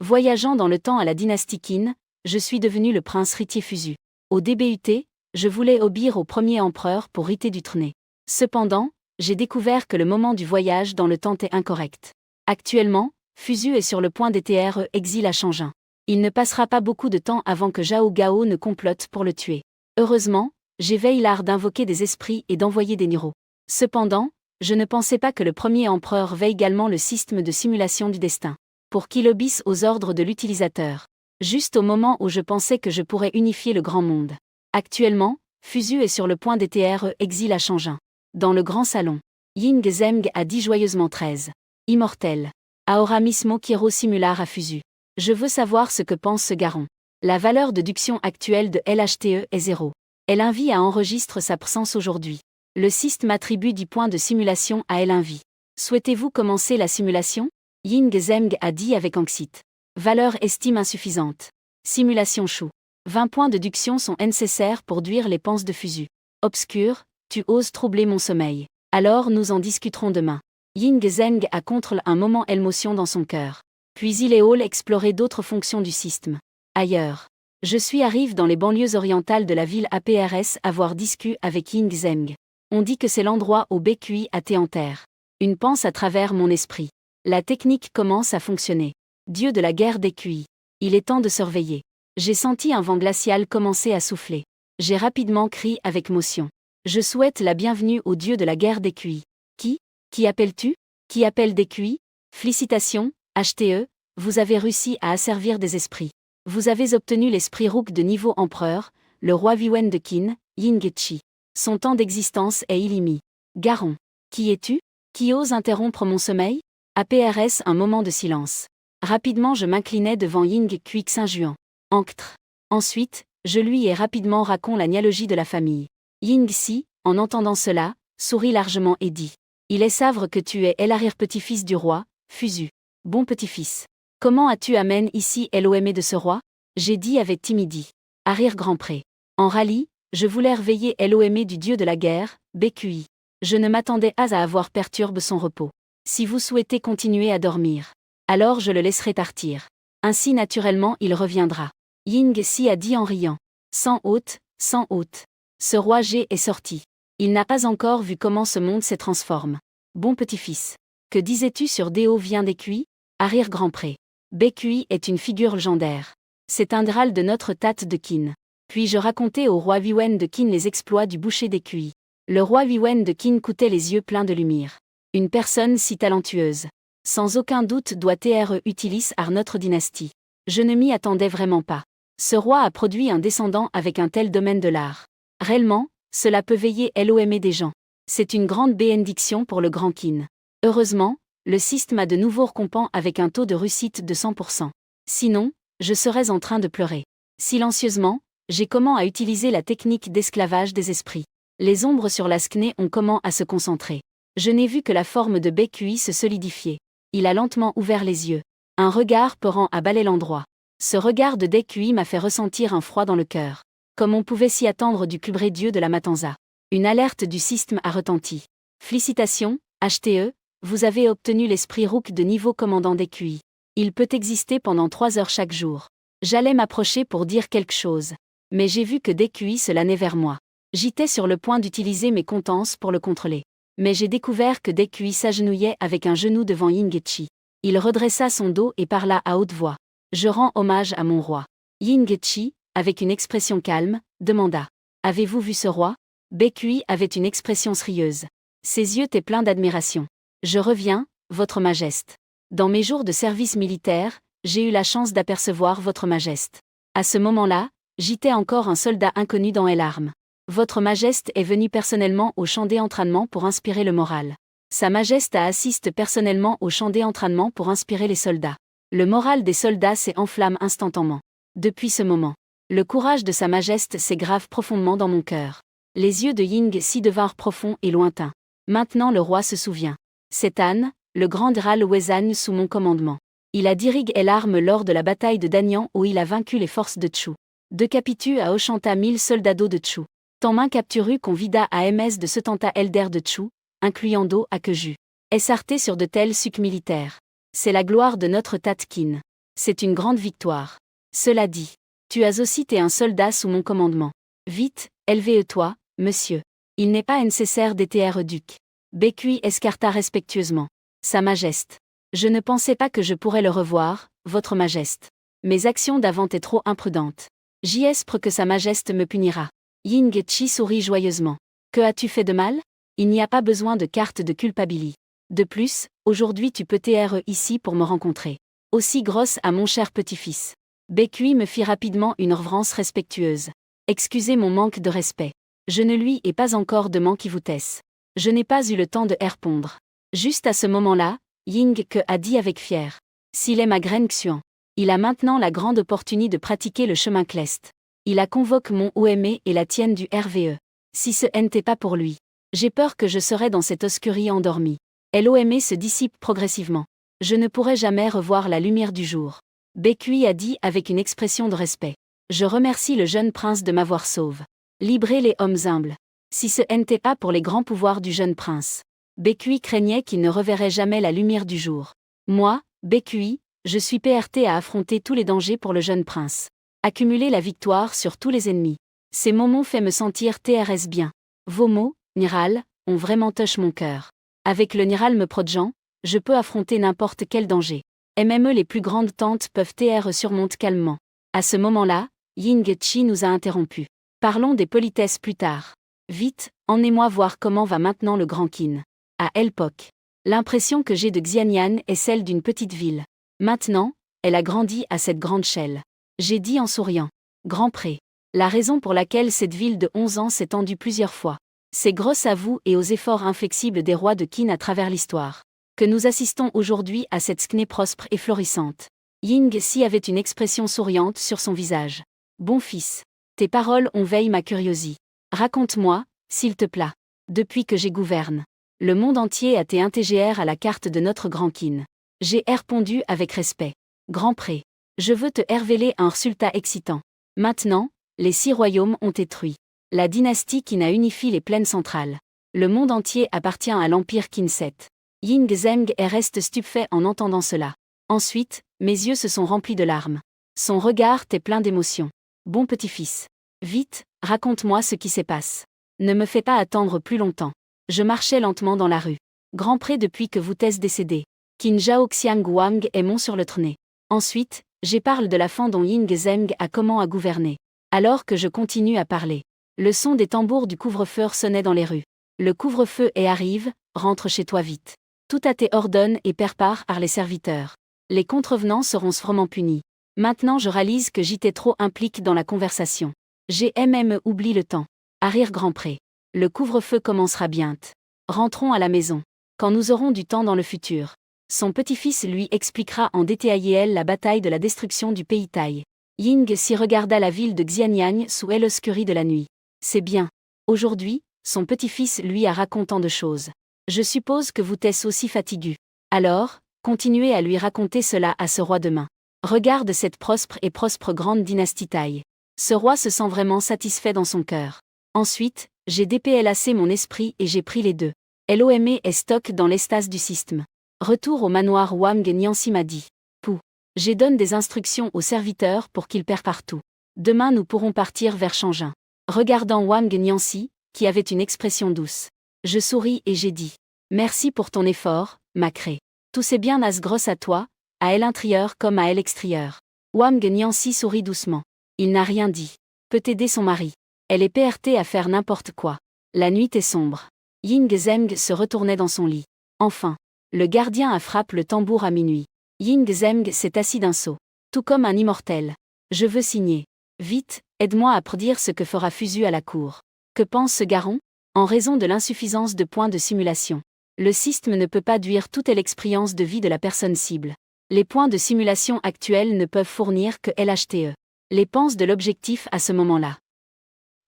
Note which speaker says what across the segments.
Speaker 1: Voyageant dans le temps à la dynastie Qin, je suis devenu le prince Ritier Fusu. Au DBUT, je voulais obéir au premier empereur pour riter du trône. Cependant, j'ai découvert que le moment du voyage dans le temps est incorrect. Actuellement, Fusu est sur le point d'être exil à Shangin. Il ne passera pas beaucoup de temps avant que Zhao Gao ne complote pour le tuer. Heureusement, j'éveille l'art d'invoquer des esprits et d'envoyer des niro. Cependant, je ne pensais pas que le premier empereur veille également le système de simulation du destin, pour qu'il obéisse aux ordres de l'utilisateur. Juste au moment où je pensais que je pourrais unifier le grand monde. Actuellement, Fusu est sur le point d'être exil à Shangin. Dans le grand salon, Ying Zeng a dit joyeusement 13. Immortel. Ahora mismo quiero simular à Fusu. Je veux savoir ce que pense ce garçon. La valeur de duction actuelle de LHTE est 0. L1V a enregistre sa présence aujourd'hui. Le système m'attribue 10 points de simulation à L1V. Souhaitez-vous commencer la simulation? Ying Zeng a dit avec anxiété. Valeur estime insuffisante. Simulation chou. 20 points de duction sont nécessaires pour duire les penses de Fusu. Obscur, tu oses troubler mon sommeil. Alors nous en discuterons demain. Ying Zeng a contre un moment émotion dans son cœur. Puis il est all explorer d'autres fonctions du système. Ailleurs. Je arrive dans les banlieues orientales de la ville APRS avoir discuté avec Ying Zeng. On dit que c'est l'endroit où BQI a été en terre. Une pense à travers mon esprit. La technique commence à fonctionner. Dieu de la guerre des QI. Il est temps de surveiller. J'ai senti un vent glacial commencer à souffler. J'ai rapidement crié avec motion. Je souhaite la bienvenue au dieu de la guerre des QI. Qui appelles-tu? Qui appelle des QI? Félicitations, HTE, vous avez réussi à asservir des esprits. Vous avez obtenu l'esprit Rook de niveau empereur, le roi Viwen de Qin, Ying-Chi. Son temps d'existence est illimité. Garon. Qui es-tu? Qui ose interrompre mon sommeil? APRS un moment de silence. Rapidement je m'inclinai devant Ying-Kui Xinjuan. Anctre. Ensuite, je lui ai rapidement raconté la généalogie de la famille. Ying-Si, en entendant cela, sourit largement et dit. Il est savre que tu es l'arrière-petit-fils du roi, Fusu. Bon petit-fils. Comment as-tu amène ici l'OME de ce roi? J'ai dit avec timidité. Arrière-grand-pré. En rallye, je voulais réveiller l'OME du dieu de la guerre, BQI. Je ne m'attendais pas à avoir perturbe son repos. Si vous souhaitez continuer à dormir, alors je le laisserai partir. Ainsi naturellement il reviendra. Ying-Si a dit en riant. Sans hôte, sans hôte. Ce roi G est sorti. Il n'a pas encore vu comment ce monde se transforme. Bon petit-fils. Que disais-tu sur Déo vient des QI? Arrière-grand-pré. BQI est une figure légendaire. C'est un Graal de notre Tate de Qin. Puis je racontais au roi Viwen de Qin les exploits du boucher des QI. Le roi Viwen de Qin coûtait les yeux pleins de lumière. Une personne si talentueuse. Sans aucun doute doit être utilise à notre dynastie. Je ne m'y attendais vraiment pas. Ce roi a produit un descendant avec un tel domaine de l'art. Réellement, cela peut veiller l'OME des gens. C'est une grande bénédiction pour le grand Qin. Heureusement, le système a de nouveaux récompenses avec un taux de réussite de 100%. Sinon, je serais en train de pleurer. Silencieusement, j'ai comment à utiliser la technique d'esclavage des esprits. Les ombres sur la skné ont comment à se concentrer. Je n'ai vu que la forme de BQI se solidifier. Il a lentement ouvert les yeux. Un regard peurant a balayé l'endroit. Ce regard de BQI m'a fait ressentir un froid dans le cœur. Comme on pouvait s'y attendre du cubré dieu de la Matanza. Une alerte du système a retenti. Félicitations, HTE, vous avez obtenu l'esprit Rook de niveau commandant des QI. Il peut exister pendant 3 heures chaque jour. J'allais m'approcher pour dire quelque chose. Mais j'ai vu que DQI se lanait vers moi. J'étais sur le point d'utiliser mes compétences pour le contrôler. Mais j'ai découvert que DQI s'agenouillait avec un genou devant Ying-Chi. Il redressa son dos et parla à haute voix. Je rends hommage à mon roi. Ying-Chi, avec une expression calme, demanda. Avez-vous vu ce roi? BQI avait une expression sérieuse. Ses yeux étaient pleins d'admiration. Je reviens, votre majesté. Dans mes jours de service militaire, j'ai eu la chance d'apercevoir votre majesté. À ce moment-là, j'étais encore un soldat inconnu dans les armes. Votre majesté est venu personnellement au champ d'entraînement pour inspirer le moral. Sa majesté assiste personnellement au champ d'entraînement pour inspirer les soldats. Le moral des soldats s'enflamme instantanément. Depuis ce moment, le courage de sa majesté s'aggrave profondément dans mon cœur. Les yeux de Ying-Si devinrent profonds et lointains. Maintenant le roi se souvient. C'est An, le grand Dral Wezan sous mon commandement. Il a dirigé l'arme lors de la bataille de Danyang où il a vaincu les forces de Chu. De Capitu à Oshanta 1000 soldats de Chu. Tant capturu convida à MS de Setanta Elder de Chu, incluant Do à Keju. Est sarté sur de tels sucs militaires. C'est la gloire de notre Tatkin. C'est une grande victoire. Cela dit, tu as aussi été un soldat sous mon commandement. Vite, élevez-toi, monsieur. Il n'est pas nécessaire d'être duc. Bécuy escarta respectueusement. Sa Majesté. Je ne pensais pas que je pourrais le revoir, Votre Majesté. Mes actions d'avant étaient trop imprudentes. J'espère que Sa Majesté me punira. Ying Chi sourit joyeusement. Que as-tu fait de mal? Il n'y a pas besoin de carte de culpabilité. De plus, aujourd'hui tu peux être ici pour me rencontrer. Aussi grosse à mon cher petit-fils. Bécuy me fit rapidement une reverence respectueuse. Excusez mon manque de respect. Je ne lui ai pas encore demandé qui vous êtes. Je n'ai pas eu le temps de répondre. Juste à ce moment-là, Ying Ke a dit avec fier. S'il est ma graine Xuan, il a maintenant la grande opportunité de pratiquer le chemin cleste. Il a convoqué mon OME et la tienne du RVE. Si ce n'était pas pour lui, j'ai peur que je serais dans cette oscurie endormie. L'OME se dissipe progressivement. Je ne pourrai jamais revoir la lumière du jour. Bécuy a dit avec une expression de respect. Je remercie le jeune prince de m'avoir sauvé. Librez les hommes humbles. Si ce n'était pas pour les grands pouvoirs du jeune prince. Bécuy craignait qu'il ne reverrait jamais la lumière du jour. Moi, Bécuy, je suis prêt à affronter tous les dangers pour le jeune prince. Accumuler la victoire sur tous les ennemis. Ces mots m'ont fait me sentir TRS bien. Vos mots, Niral, ont vraiment touché mon cœur. Avec le Niral me protégeant, je peux affronter n'importe quel danger. Et même les plus grandes tentes peuvent TR surmonter calmement. À ce moment-là, Ying Chi nous a interrompus. Parlons des politesses plus tard. Vite, emmenez-moi voir comment va maintenant le Grand Qin. À l'époque, l'impression que j'ai de Xianyan est celle d'une petite ville. Maintenant, elle a grandi à cette grande échelle. J'ai dit en souriant. Grand Pré. La raison pour laquelle cette ville de 11 ans s'est tendue plusieurs fois. C'est grâce à vous et aux efforts inflexibles des rois de Qin à travers l'histoire que nous assistons aujourd'hui à cette skné prospère et florissante. Ying Si avait une expression souriante sur son visage. Bon fils. Tes paroles ont veillé ma curiosité. Raconte-moi, s'il te plaît. Depuis que j'ai gouverne. Le monde entier a été intégré à la carte de notre grand Qin. J'ai répondu avec respect. Grand Pré. Je veux te révéler un résultat excitant. Maintenant, les 6 royaumes ont été détruits. La dynastie Qin a unifié les plaines centrales. Le monde entier appartient à l'empire Qin 7. Ying Zeng reste stupéfait en entendant cela. Ensuite, mes yeux se sont remplis de larmes. Son regard est plein d'émotion. Bon petit-fils. Vite, raconte-moi ce qui s'est passé. Ne me fais pas attendre plus longtemps. Je marchais lentement dans la rue. Grand Pré depuis que vous êtes décédé. Qin Zhao Xiang Wang est mon sur le trône. Ensuite, j'ai parlé de la fin dont Ying Zeng a comment à gouverner. Alors que je continue à parler. Le son des tambours du couvre-feu sonnait dans les rues. Le couvre-feu arrive, rentre chez toi vite. Tout a été ordonné et prépare par les serviteurs. Les contrevenants seront sûrement punis. Maintenant je réalise que j'étais trop impliqué dans la conversation. J'ai même oublié le temps. Arrière Grand Pré. Le couvre-feu commencera bientôt. Rentrons à la maison. Quand nous aurons du temps dans le futur. Son petit-fils lui expliquera en détail la bataille de la destruction du pays Thaï. Ying Si regarda la ville de Xianyang sous l'obscurité de la nuit. C'est bien. Aujourd'hui, son petit-fils lui a raconté tant de choses. Je suppose que vous êtes aussi fatigué. Alors, continuez à lui raconter cela à ce roi demain. Regarde cette prospère grande dynastie Thaï. Ce roi se sent vraiment satisfait dans son cœur. Ensuite, j'ai déplacé mon esprit et j'ai pris les 2. LOME est stock dans l'estase du système. Retour au manoir Wang Nianxi m'a dit. Pou. J'ai donné des instructions aux serviteurs pour qu'ils préparent tout. Demain nous pourrons partir vers Shangin. Regardant Wang Nianxi, qui avait une expression douce. Je souris et j'ai dit. Merci pour ton effort, Macré. Tout c'est bien as grosse à toi, à l'intérieur comme à l'extérieur. Wang Nianxi sourit doucement. Il n'a rien dit. Peut aider son mari. Elle est PRT à faire n'importe quoi. La nuit est sombre. Ying Zeng se retournait dans son lit. Enfin, le gardien a frappé le tambour à minuit. Ying Zeng s'est assis d'un saut. Tout comme un immortel. Je veux signer. Vite, aide-moi à prédire ce que fera Fusu à la cour. Que pense ce garçon? En raison de l'insuffisance de points de simulation. Le système ne peut pas duire toute l'expérience de vie de la personne cible. Les points de simulation actuels ne peuvent fournir que LHTE. Les penses de l'objectif à ce moment-là.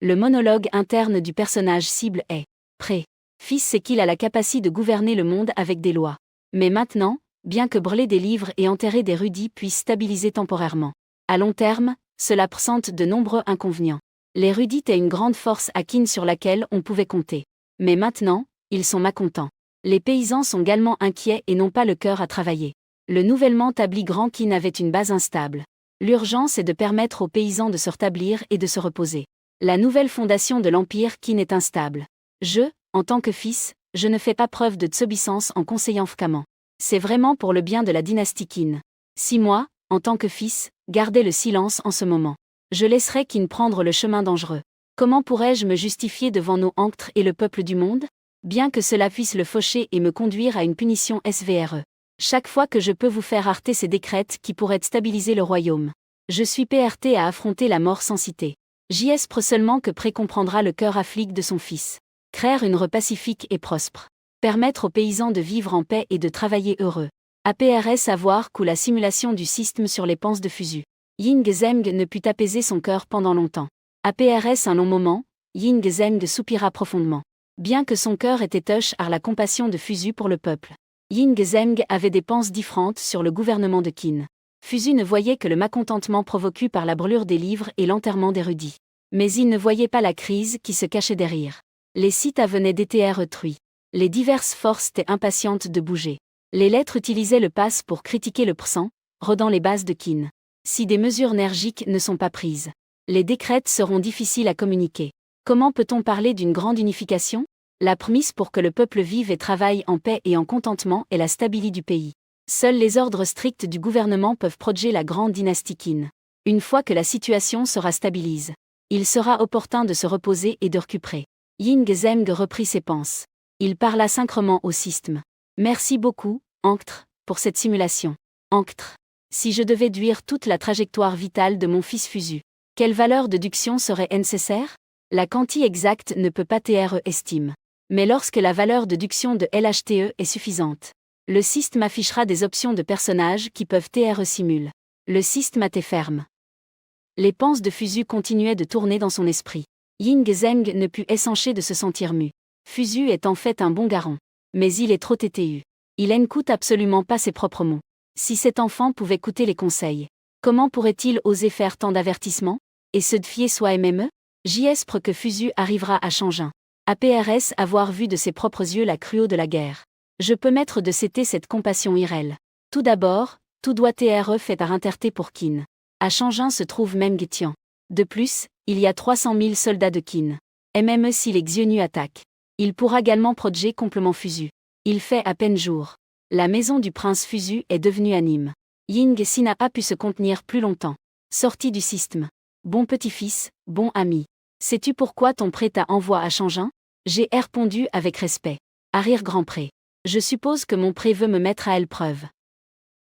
Speaker 1: Le monologue interne du personnage cible est prêt. Fils c'est qu'il a la capacité de gouverner le monde avec des lois. Mais maintenant, bien que brûler des livres et enterrer des érudits puisse stabiliser temporairement. À long terme, cela présente de nombreux inconvénients. L'érudit est une grande force à Qin sur laquelle on pouvait compter. Mais maintenant, ils sont mécontents. Les paysans sont également inquiets et n'ont pas le cœur à travailler. Le nouvellement établi Grand Qin avait une base instable. L'urgence est de permettre aux paysans de se rétablir et de se reposer. La nouvelle fondation de l'Empire Qin est instable. En tant que fils, je ne fais pas preuve de désobéissance en conseillant fréquemment. C'est vraiment pour le bien de la dynastie Qin. Si moi, en tant que fils, gardais le silence en ce moment, je laisserais Qin prendre le chemin dangereux. Comment pourrais-je me justifier devant nos anctres et le peuple du monde? Bien que cela puisse le faucher et me conduire à une punition sévère. Chaque fois que je peux vous faire arrêter ces décrets qui pourraient stabiliser le royaume, je suis prêt à affronter la mort sans citer. JS seulement que comprendra le cœur affligé de son fils. Créer une pacifique et prospère. Permettre aux paysans de vivre en paix et de travailler heureux. APRS savoir que la simulation du système sur les penses de Fusu. Ying Zeng ne put apaiser son cœur pendant longtemps. APRS un long moment, Ying Zeng soupira profondément. Bien que son cœur était touché par la compassion de Fusu pour le peuple, Ying Zeng avait des penses différentes sur le gouvernement de Qin. Fusu ne voyait que le mécontentement provoqué par la brûlure des livres et l'enterrement d'érudits. Mais il ne voyait pas la crise qui se cachait derrière. Les sites venaient d'être détruits. Les diverses forces étaient impatientes de bouger. Les lettres utilisaient le pass pour critiquer le présent, rodant les bases de Qin. Si des mesures énergiques ne sont pas prises, les décrets seront difficiles à communiquer. Comment peut-on parler d'une grande unification? La prémisse pour que le peuple vive et travaille en paix et en contentement est la stabilité du pays. Seuls les ordres stricts du gouvernement peuvent protéger la grande dynastie Qin. Une fois que la situation sera stabilisée, il sera opportun de se reposer et de récupérer. Ying Zeng reprit ses pensées. Il parla sincèrement au système. Merci beaucoup, Anctre, pour cette simulation. Anctre, si je devais déduire toute la trajectoire vitale de mon fils Fusu, quelle valeur de déduction serait nécessaire? La quantité exacte ne peut pas être estimée. Mais lorsque la valeur de déduction de LHTE est suffisante, le système affichera des options de personnages qui peuvent être simulés. Le système était ferme. Les pensées de Fusu continuaient de tourner dans son esprit. Ying Zeng ne put s'empêcher de se sentir mu. Fusu est en fait un bon garant. Mais il est trop têtu. Il n'écoute absolument pas ses propres mots. Si cet enfant pouvait écouter les conseils, comment pourrait-il oser faire tant d'avertissements? Et se défier soi-même? J'espère que Fusu arrivera à changer. APRS avoir vu de ses propres yeux la cruauté de la guerre. Je peux mettre de côté cette compassion irréelle. Tout d'abord, tout doit être fait par interté pour Qin. À Shangin se trouve même Getian. De plus, il y a 300 000 soldats de Qin. Et même si les Xiongnu attaquent, il pourra également protéger complètement Fusu. Il fait à peine jour. La maison du prince Fusu est devenue anime. Ying Si n'a pas pu se contenir plus longtemps. Sorti du système. Bon petit-fils, bon ami. Sais-tu pourquoi ton prêt t'a envoyé à Shangin? J'ai répondu avec respect. À rire grand pré. Je suppose que mon prêt veut me mettre à l'épreuve.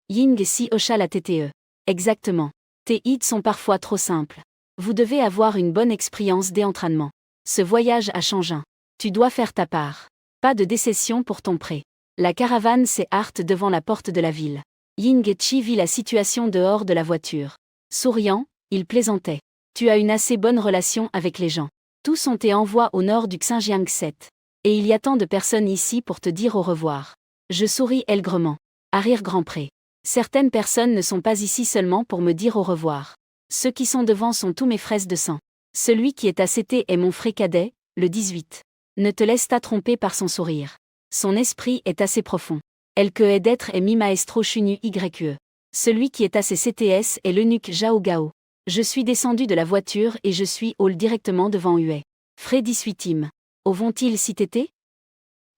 Speaker 1: Ying Si hocha la tête. Exactement. Tes ids sont parfois trop simples. Vous devez avoir une bonne expérience d'entraînement. Ce voyage à Shangin. Tu dois faire ta part. Pas de décession pour ton prêt. La caravane s'est hâte devant la porte de la ville. Ying Chi vit la situation dehors de la voiture. Souriant, il plaisantait. Tu as une assez bonne relation avec les gens. Tous ont été envoyés au nord du Xinjiang 7. Et il y a tant de personnes ici pour te dire au revoir. Je souris aigrement. À rire grand pré. Certaines personnes ne sont pas ici seulement pour me dire au revoir. Ceux qui sont devant sont tous mes frères de sang. Celui qui est à CT est mon frère cadet, le 18. Ne te laisse pas tromper par son sourire. Son esprit est assez profond. Elle que est d'être est mi maestro chunu YE. Celui qui est assez CTS est l'eunuque Zhao Gao. Je suis descendu de la voiture et je suis hall directement devant Hue. Fré 18im. Où vont-ils si t'étais?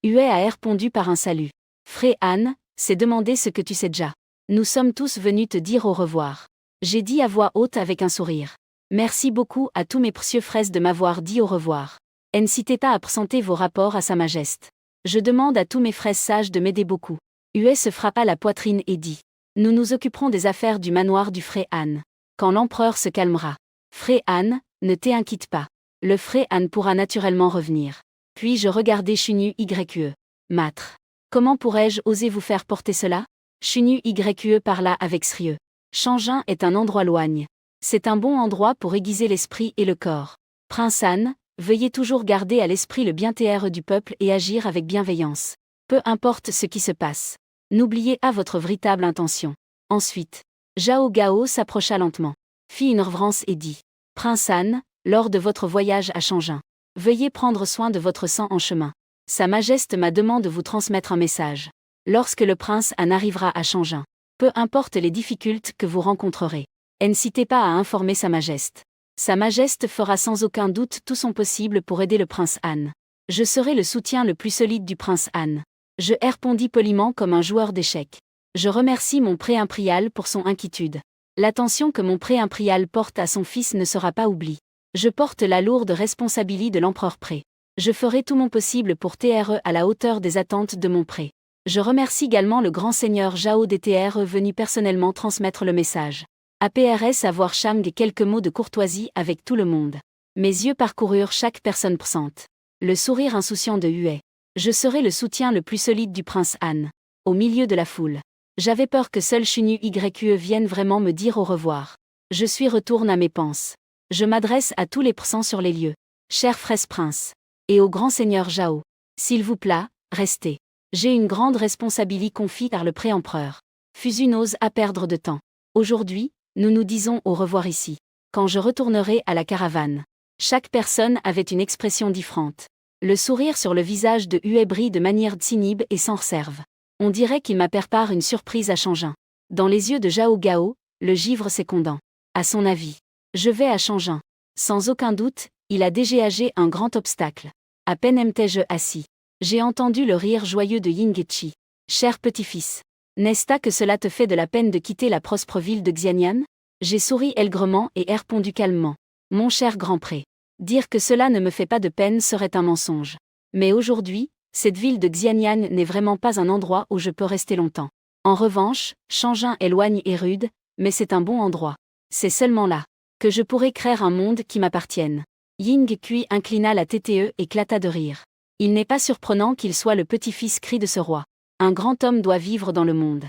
Speaker 1: Hue a répondu par un salut. Fré Anne, c'est demander ce que tu sais déjà. Nous sommes tous venus te dire au revoir. J'ai dit à voix haute avec un sourire. Merci beaucoup à tous mes précieux frères de m'avoir dit au revoir. N'incitez pas à présenter vos rapports à Sa Majesté. Je demande à tous mes frères sages de m'aider beaucoup. Hue se frappa la poitrine et dit. Nous nous occuperons des affaires du manoir du Fré Anne. Quand l'empereur se calmera. Fré Anne, ne t'inquiète pas. Le Fré Anne pourra naturellement revenir. Puis je regardai Chunu YE. Mâtre. Comment pourrais-je oser vous faire porter cela? Chunu YE parla avec sérieux. Shangin est un endroit loigne. C'est un bon endroit pour aiguiser l'esprit et le corps. Prince Anne, veuillez toujours garder à l'esprit le bien-être du peuple et agir avec bienveillance. Peu importe ce qui se passe. N'oubliez pas votre véritable intention. Ensuite, Zhao Gao s'approcha lentement, fit une révérence et dit. Prince Anne, lors de votre voyage à Shangin, veuillez prendre soin de votre sang en chemin. Sa Majesté m'a demandé de vous transmettre un message. Lorsque le prince Anne arrivera à Shangin, Peu importe les difficultés que vous rencontrerez. N'hésitez pas à informer Sa Majesté. Sa Majesté fera sans aucun doute tout son possible pour aider le prince Han. Je serai le soutien le plus solide du prince Han. Je répondis poliment comme un joueur d'échecs. Je remercie mon pré-impérial pour son inquiétude. L'attention que mon pré-impérial porte à son fils ne sera pas oubliée. Je porte la lourde responsabilité de l'empereur pré. Je ferai tout mon possible pour être à la hauteur des attentes de mon pré. Je remercie également le grand seigneur Zhao d'être venu personnellement transmettre le message. Après avoir chang quelques mots de courtoisie avec tout le monde. Mes yeux parcoururent chaque personne présente. Le sourire insouciant de Huey. Je serai le soutien le plus solide du prince Han. Au milieu de la foule. J'avais peur que seul Chunu Yue vienne vraiment me dire au revoir. Je retourne à mes pensées. Je m'adresse à tous les présents sur les lieux. Cher frère prince. Et au grand seigneur Zhao. S'il vous plaît, restez. J'ai une grande responsabilité confiée par le pré-empereur. Fusu n'ose à perdre de temps. Aujourd'hui, nous nous disons au revoir ici. Quand je retournerai à la caravane. Chaque personne avait une expression différente. Le sourire sur le visage de Huey brille de manière cynique et sans réserve. On dirait qu'il m'a prépare une surprise à Changin. Dans les yeux de Zhao Gao, le givre s'écondant. À son avis. Je vais à Changin. Sans aucun doute, il a dégagé un grand obstacle. À peine m'étais-je assis. J'ai entendu le rire joyeux de Ying-Chi. Cher petit-fils. N'est-ce pas que cela te fait de la peine de quitter la prospre ville de Xianyan? J'ai souri aigrement et répondu calmement. Mon cher grand pré. Dire que cela ne me fait pas de peine serait un mensonge. Mais aujourd'hui, cette ville de Xianyan n'est vraiment pas un endroit où je peux rester longtemps. En revanche, Changin éloigne et rude, mais c'est un bon endroit. C'est seulement là que je pourrais créer un monde qui m'appartienne. Ying-Kui inclina la tête et éclata de rire. Il n'est pas surprenant qu'il soit le petit-fils cri de ce roi. Un grand homme doit vivre dans le monde.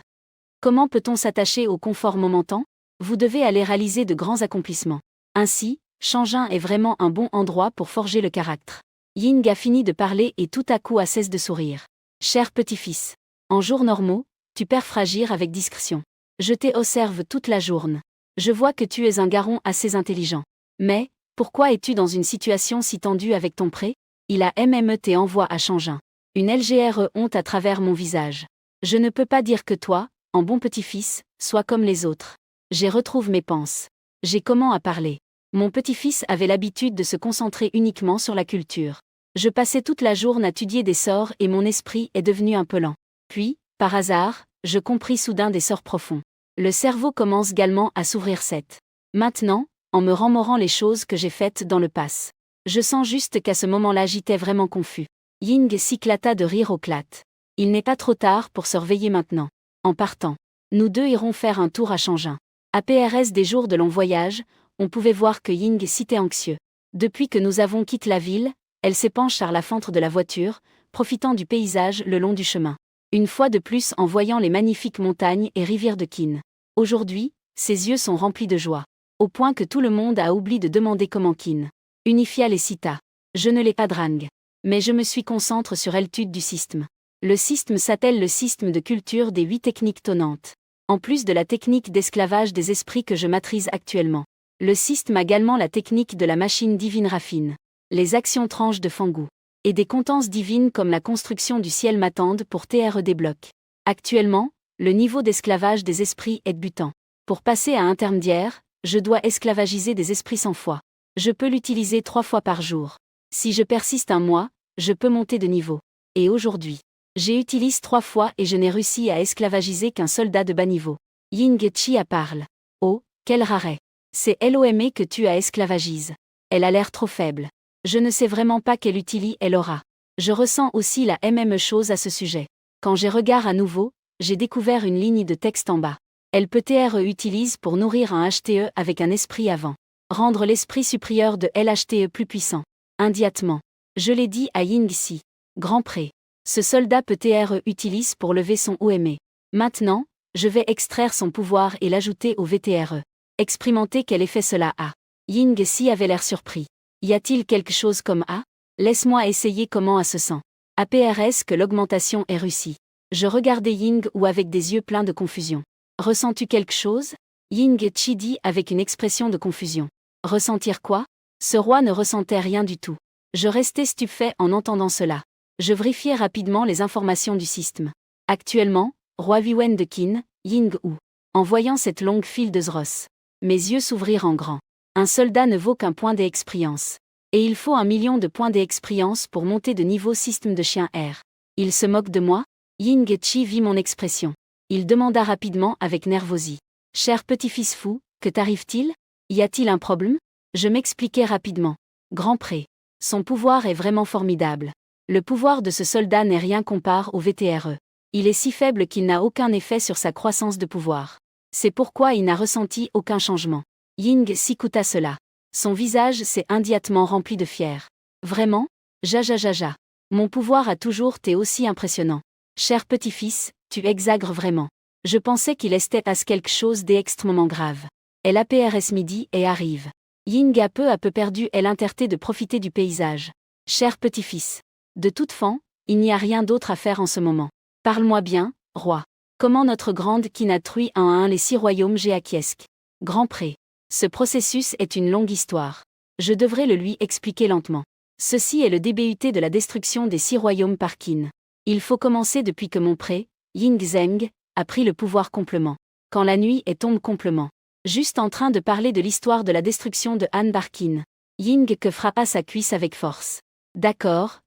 Speaker 1: Comment peut-on s'attacher au confort momentan? Vous devez aller réaliser de grands accomplissements. Ainsi, Changin est vraiment un bon endroit pour forger le caractère. Ying a fini de parler et tout à coup a cessé de sourire. Cher petit-fils. En jours normaux, tu perds fragir avec discrétion. Je t'observe toute la journée. Je vois que tu es un garçon assez intelligent. Mais, pourquoi es-tu dans une situation si tendue avec ton pré? Il a MME envoie à Changin. Une lgre honte à travers mon visage. Je ne peux pas dire que toi, en bon petit-fils, sois comme les autres. J'ai retrouvé mes pensées. J'ai comment à parler. Mon petit-fils avait l'habitude de se concentrer uniquement sur la culture. Je passais toute la journée à étudier des sorts et mon esprit est devenu un peu lent. Puis, par hasard, je compris soudain des sorts profonds. Le cerveau commence également à s'ouvrir cette. Maintenant, en me remémorant les choses que j'ai faites dans le passé. Je sens juste qu'à ce moment-là j'étais vraiment confus. Ying s'éclata de rire au clat. Il n'est pas trop tard pour se réveiller maintenant. En partant, nous deux irons faire un tour à Changin. Après des jours de long voyage, on pouvait voir que Ying s'était anxieux. Depuis que nous avons quitté la ville, elle s'épanche sur la fente de la voiture, profitant du paysage le long du chemin. Une fois de plus en voyant les magnifiques montagnes et rivières de Qin. Aujourd'hui, ses yeux sont remplis de joie. Au point que tout le monde a oublié de demander comment Qin unifia les cita. Je ne l'ai pas drangue. Mais je me suis concentré sur l'étude du système. Le système s'appelle le système de culture des 8 techniques tonnantes. En plus de la technique d'esclavage des esprits que je maîtrise actuellement. Le système a également la technique de la machine divine raffine. Les actions tranches de Fangu. Et des compétences divines comme la construction du ciel m'attendent pour des blocs. Actuellement, le niveau d'esclavage des esprits est butant. Pour passer à intermédiaire, je dois esclavagiser des esprits 100 fois. Je peux l'utiliser 3 fois par jour. Si je persiste un mois, je peux monter de niveau. Et aujourd'hui, j'ai utilisé 3 fois et je n'ai réussi à esclavagiser qu'un soldat de bas niveau. Ying-Chi a parle. Oh, quel raret. C'est l'OME que tu as esclavagises. Elle a l'air trop faible. Je ne sais vraiment pas quelle utilité elle aura. Je ressens aussi la même chose à ce sujet. Quand j'ai regardé à nouveau, j'ai découvert une ligne de texte en bas. Elle peut être utilise pour nourrir un HTE avec un esprit avant. Rendre l'esprit supérieur de l'HTE plus puissant. Immédiatement. Je l'ai dit à Ying-Si. Grand pré. Ce soldat peut être utilise pour lever son OME. Maintenant, je vais extraire son pouvoir et l'ajouter au VTRE. Expérimenter quel effet cela a. Ying-Si avait l'air surpris. Y a-t-il quelque chose comme A? Laisse-moi essayer comment A se sent. APRS que l'augmentation est réussie. Je regardais Ying ou avec des yeux pleins de confusion. Ressens-tu quelque chose? Ying-Chi dit avec une expression de confusion. Ressentir quoi? Ce roi ne ressentait rien du tout. Je restais stupéfait en entendant cela. Je vérifiais rapidement les informations du système. Actuellement, roi Yuan de Qin, Ying Hu. En voyant cette longue file de Zros, mes yeux s'ouvrirent en grand. Un soldat ne vaut qu'un point d'expérience. Et il faut 1 million de points d'expérience pour monter de niveau système de chien R. Il se moque de moi? Ying Chi vit mon expression. Il demanda rapidement avec nervosie. Cher petit-fils fou, que t'arrive-t-il? Y a-t-il un problème? Je m'expliquai rapidement. Grand pré. Son pouvoir est vraiment formidable. Le pouvoir de ce soldat n'est rien compare au VTRE. Il est si faible qu'il n'a aucun effet sur sa croissance de pouvoir. C'est pourquoi il n'a ressenti aucun changement. Ying s'écouta cela. Son visage s'est immédiatement rempli de fier. Vraiment? Ja. Mon pouvoir a toujours été aussi impressionnant. Cher petit-fils, tu exagères vraiment. Je pensais qu'il estait à quelque chose d'extrêmement grave. Elle APRS midi et arrive. Ying a peu perdu l'interté de profiter du paysage. Cher petit-fils. De toute façon, il n'y a rien d'autre à faire en ce moment. Parle-moi bien, roi. Comment notre grande kin a détruit un à un les 6 royaumes géakiesques. Grand pré. Ce processus est une longue histoire. Je devrais le lui expliquer lentement. Ceci est le début de la destruction des 6 royaumes par Qin. Il faut commencer depuis que mon pré, Ying Zheng, a pris le pouvoir complètement. Quand la nuit est tombée complètement. Juste en train de parler de l'histoire de la destruction de Han Barkin. Ying que frappa sa cuisse avec force. D'accord.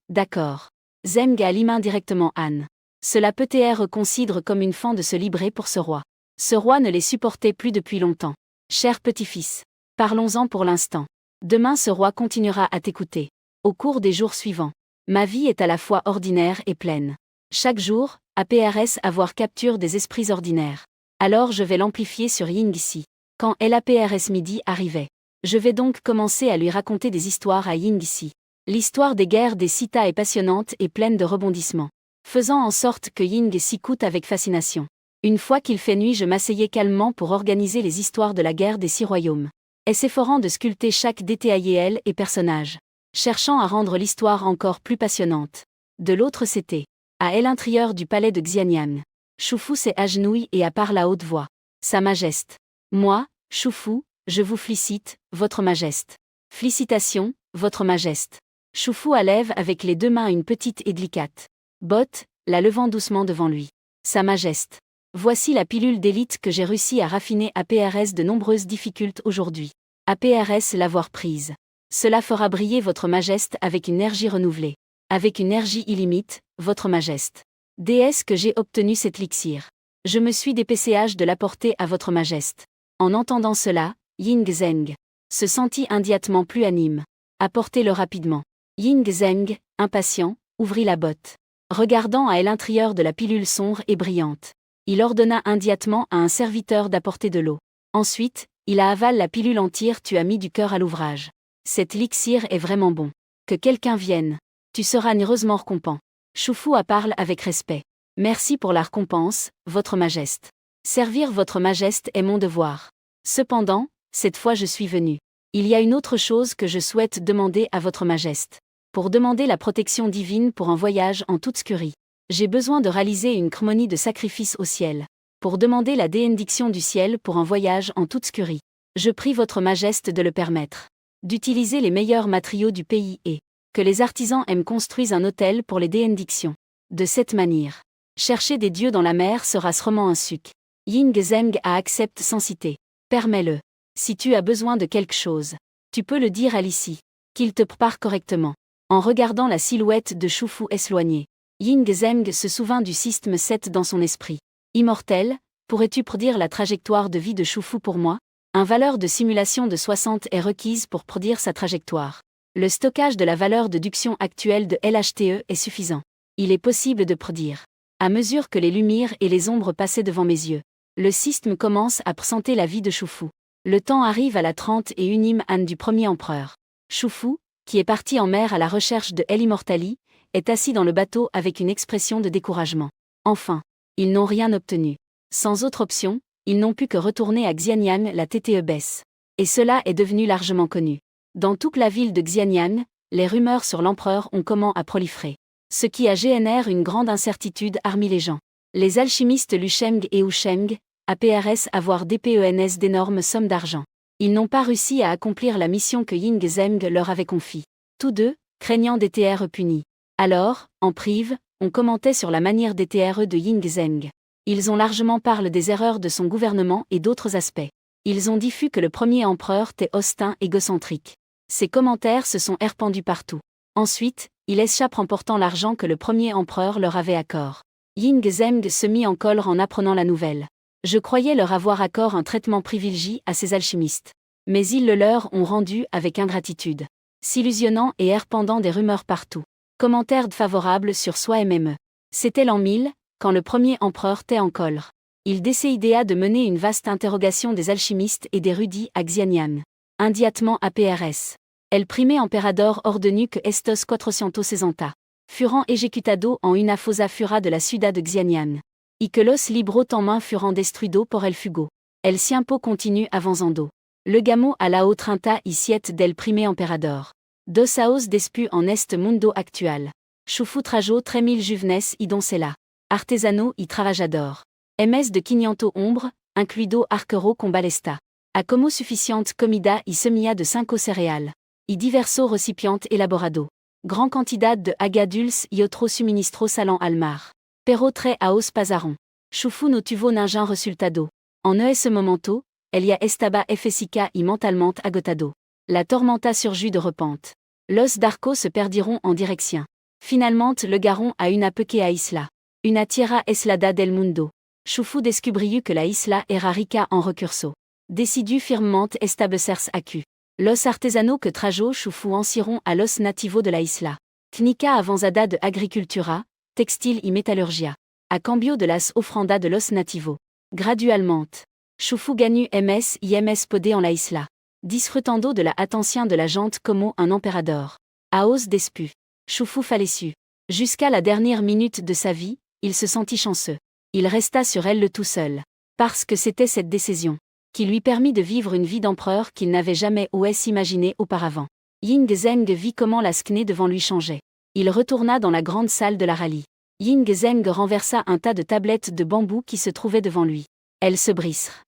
Speaker 1: Zheng allima directement Han. Cela peut être considéré comme une fin de se libérer pour ce roi. Ce roi ne les supportait plus depuis longtemps. Cher petit-fils. Parlons-en pour l'instant. Demain ce roi continuera à t'écouter. Au cours des jours suivants. Ma vie est à la fois ordinaire et pleine. Chaque jour, APRS avoir capture des esprits ordinaires. Alors je vais l'amplifier sur Ying ici. Quand l'APRS midi arrivait. Je vais donc commencer à lui raconter des histoires à Ying ici. L'histoire des guerres des Sita est passionnante et pleine de rebondissements. Faisant en sorte que Ying s'écoute avec fascination. Une fois qu'il fait nuit, je m'asseyais calmement pour organiser les histoires de la guerre des 6 royaumes. Et s'efforant de sculpter chaque détail et personnage. Cherchant à rendre l'histoire encore plus passionnante. De l'autre c'était. À l'intérieur du palais de Xianyang. Shufu s'est agenouillé et a parlé à haute voix. Sa Majesté. Moi, Shufu, je vous félicite, Votre Majesté. Félicitations, Votre Majesté. Shufu lève avec les 2 mains une petite et délicate botte, la levant doucement devant lui. Sa Majesté. Voici la pilule d'élite que j'ai réussi à raffiner APRS de nombreuses difficultés aujourd'hui. APRS l'avoir prise. Cela fera briller Votre Majesté avec une énergie renouvelée. Avec une énergie illimitée, Votre Majesté. Déesse que j'ai obtenu cet élixir. Je me suis dépêché de l'apporter à Votre Majesté. En entendant cela, Ying Zheng se sentit immédiatement plus anime. Apportez-le rapidement. Ying Zheng, impatient, ouvrit la botte. Regardant à l'intérieur de la pilule sombre et brillante. Il ordonna immédiatement à un serviteur d'apporter de l'eau. Ensuite, il a avalé la pilule entière. Tu as mis du cœur à l'ouvrage. Cet élixir est vraiment bon. Que quelqu'un vienne. Tu seras heureusement récompensé. Shufu parle avec respect. Merci pour la récompense, Votre Majesté. Servir Votre Majesté est mon devoir. Cependant, cette fois je suis venu. Il y a une autre chose que je souhaite demander à Votre Majesté. Pour demander la protection divine pour un voyage en toute scurie. J'ai besoin de réaliser une cérémonie de sacrifice au ciel. Pour demander la bénédiction du ciel pour un voyage en toute scurie. Je prie Votre Majesté de le permettre. D'utiliser les meilleurs matériaux du pays et que les artisans aiment construisent un hôtel pour les bénédictions. De cette manière. Chercher des dieux dans la mer sera sûrement un suc. Ying Zheng a accepté sans citer. Permets-le. Si tu as besoin de quelque chose, tu peux le dire à l'ici. Qu'il te prépare correctement. En regardant la silhouette de Shufu éloignée. Ying Zheng se souvint du système 7 dans son esprit. Immortel, pourrais-tu prédire la trajectoire de vie de Shufu pour moi? Une valeur de simulation de 60 est requise pour prédire sa trajectoire. Le stockage de la valeur de déduction actuelle de LHTE est suffisant. Il est possible de prédire. À mesure que les lumières et les ombres passaient devant mes yeux, le système commence à présenter la vie de Shufu. Le temps arrive à la 31e année du premier empereur. Shufu, qui est parti en mer à la recherche de l'immortali, est assis dans le bateau avec une expression de découragement. Enfin, ils n'ont rien obtenu. Sans autre option, ils n'ont pu que retourner à Xianyang. La TTE baisse. Et cela est devenu largement connu. Dans toute la ville de Xianyang, les rumeurs sur l'empereur ont commencé à proliférer. Ce qui a généré une grande incertitude parmi les gens. Les alchimistes Lu Sheng et Wu Sheng, APRS avoir DPENS d'énormes sommes d'argent. Ils n'ont pas réussi à accomplir la mission que Ying Zheng leur avait confiée. Tous deux, craignant des TRE punis. Alors, en prive, on commentait sur la manière des TRE de Ying Zheng. Ils ont largement parlé des erreurs de son gouvernement et d'autres aspects. Ils ont diffus que le premier empereur était hostile et égocentrique. Ces commentaires se sont répandus partout. Ensuite, il échappe remportant l'argent que le premier empereur leur avait accord. Ying Zeng se mit en colère en apprenant la nouvelle. Je croyais leur avoir accordé un traitement privilégié à ces alchimistes. Mais ils le leur ont rendu avec ingratitude. S'illusionnant et répandant des rumeurs partout. Commentaires favorables sur soi MME. C'était l'an 1000, quand le premier empereur était en colère. Il décida de mener une vaste interrogation des alchimistes et des rudis à Xianyan. Indiatement à PRS. El primer emperador ordenu que estos 460 furent ejecutado en una fosa fura de la ciudad de Xianyan. Y que los libros en main furent destruidos por el fugo. El tiempo continue avanzando. Le gamo a la o30 y siete del primer emperador. Dos aos despu en este mundo actual. Chufu trajo 3000 juvenes y doncella. Artesano y trabajador. MS de 500 ombre, incluido arquero con balesta. A como suficiente comida y semilla de 5 céréales. Y diverso recipiente elaborado. Gran cantidad de agaduls y otro suministro salant al mar. Pero tre aos pasaron. Chufu no tuvo ningún resultado. En ese momento, ella estaba física y mentalmente agotado. La tormenta surgit de repente. Los darcos se perdiront en direction. Finalement le garon a una pequeña isla. Una tierra aislada del mundo. Chufu descubriu que la isla era rica en recursos. Decidiu firmemente establecerse aquí. Los artesanos que trajo Chufu enciront a los nativos de la isla. Knika avanzada de agricultura, textile y metalurgia. A cambio de las ofrendas de los nativos. Gradualmente. Chufu gagne MS y MS podé en la isla. Disfrutando de la attention de la gente como un emperador. Aos despu. Chufu falleció. Jusqu'à la dernière minute de sa vie, il se sentit chanceux. Il resta sur elle le tout seul. Parce que c'était cette décision qui lui permit de vivre une vie d'empereur qu'il n'avait jamais osé imaginer auparavant. Ying Zeng vit comment la skné devant lui changeait. Il retourna dans la grande salle de la rallye. Ying Zeng renversa un tas de tablettes de bambou qui se trouvaient devant lui. Elles se brisèrent.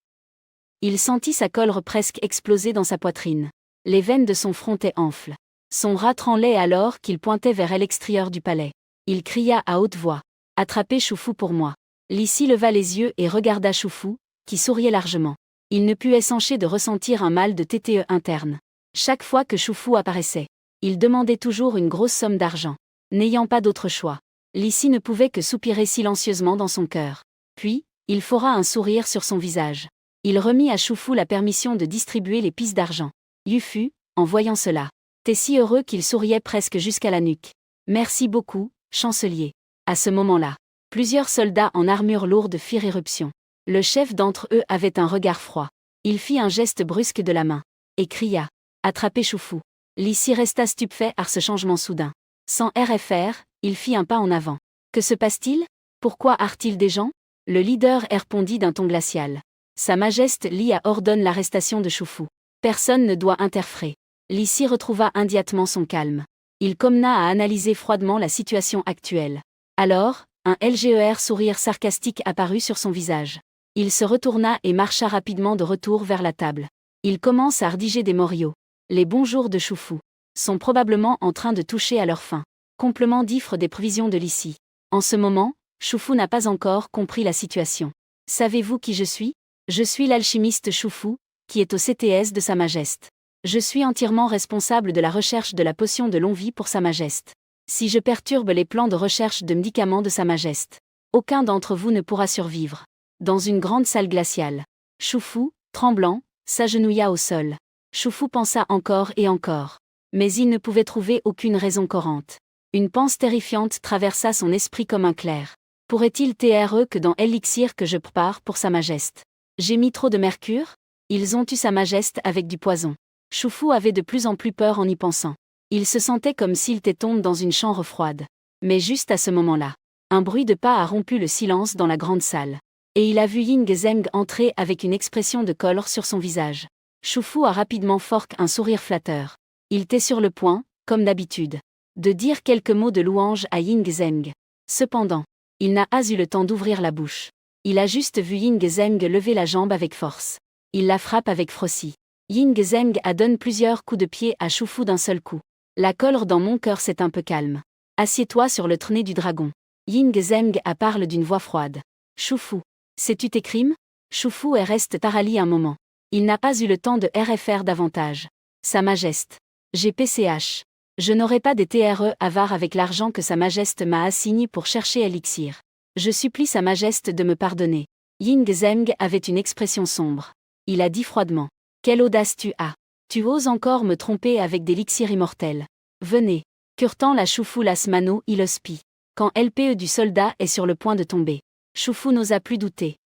Speaker 1: Il sentit sa colère presque exploser dans sa poitrine. Les veines de son front étaient enflées. Son bras tremblait alors qu'il pointait vers l'extérieur du palais. Il cria à haute voix. « Attrapez Chufu pour moi !» Lissi leva les yeux et regarda Chufu, qui souriait largement. Il ne put s'empêcher de ressentir un mal de TTE interne. Chaque fois que Chufu apparaissait, il demandait toujours une grosse somme d'argent. N'ayant pas d'autre choix, Lissi ne pouvait que soupirer silencieusement dans son cœur. Puis, il fora un sourire sur son visage. Il remit à Chufu la permission de distribuer les pièces d'argent. Yufu, en voyant cela, était si heureux qu'il souriait presque jusqu'à la nuque. « Merci beaucoup, chancelier. » À ce moment-là, plusieurs soldats en armure lourde firent éruption. Le chef d'entre eux avait un regard froid. Il fit un geste brusque de la main. Et cria. « Attrapez Chufu !» Lissi resta stupéfait par ce changement soudain. Sans RFR, il fit un pas en avant. « Que se passe-t-il ? Pourquoi a-t-il des gens ?» Le leader répondit d'un ton glacial. « Sa Majesté Lia ordonne l'arrestation de Chufu. Personne ne doit interférer. » Lissi retrouva immédiatement son calme. Il commença à analyser froidement la situation actuelle. Alors, un LGER sourire sarcastique apparut sur son visage. Il se retourna et marcha rapidement de retour vers la table. Il commence à rédiger des moriaux. Les bons jours de Chufu sont probablement en train de toucher à leur fin. Complément d'ifre des prévisions de Lissi. En ce moment, Chufu n'a pas encore compris la situation. Savez-vous qui je suis ? Je suis l'alchimiste Chufu, qui est au CTS de Sa Majesté. Je suis entièrement responsable de la recherche de la potion de longue vie pour Sa Majesté. Si je perturbe les plans de recherche de médicaments de Sa Majesté, aucun d'entre vous ne pourra survivre. Dans une grande salle glaciale, Chufu, tremblant, s'agenouilla au sol. Chufu pensa encore et encore. Mais il ne pouvait trouver aucune raison cohérente. Une pensée terrifiante traversa son esprit comme un clair. Pourrait-il TRE que dans l'élixir que je prépare pour Sa Majesté, j'ai mis trop de mercure ? Ils ont eu Sa Majesté avec du poison. Chufu avait de plus en plus peur en y pensant. Il se sentait comme s'il était tombé dans une chambre froide. Mais juste à ce moment-là, un bruit de pas a rompu le silence dans la grande salle. Et il a vu Ying Zeng entrer avec une expression de colère sur son visage. Chufu a rapidement forqué un sourire flatteur. Il était sur le point, comme d'habitude, de dire quelques mots de louange à Ying Zeng. Cependant, il n'a pas eu le temps d'ouvrir la bouche. Il a juste vu Ying Zeng lever la jambe avec force. Il la frappe avec froissis. Ying Zeng a donné plusieurs coups de pied à Chufu d'un seul coup. La colère dans mon cœur s'est un peu calme. Assieds-toi sur le trône du dragon. Ying Zeng a parlé d'une voix froide. Choufou. Sais-tu tes crimes? Choufou reste paralysé un moment. Il n'a pas eu le temps de RFR davantage. Sa Majesté. GPCH. Je n'aurai pas des TRE avares avec l'argent que Sa Majesté m'a assigné pour chercher Elixir. Je supplie Sa Majesté de me pardonner. Ying Zeng avait une expression sombre. Il a dit froidement. Quelle audace tu as! Tu oses encore me tromper avec des élixirs immortels. Venez. Curtant la Choufou las mano ilospi. Quand LPE du soldat est sur le point de tomber. Choufou n'osa plus douter.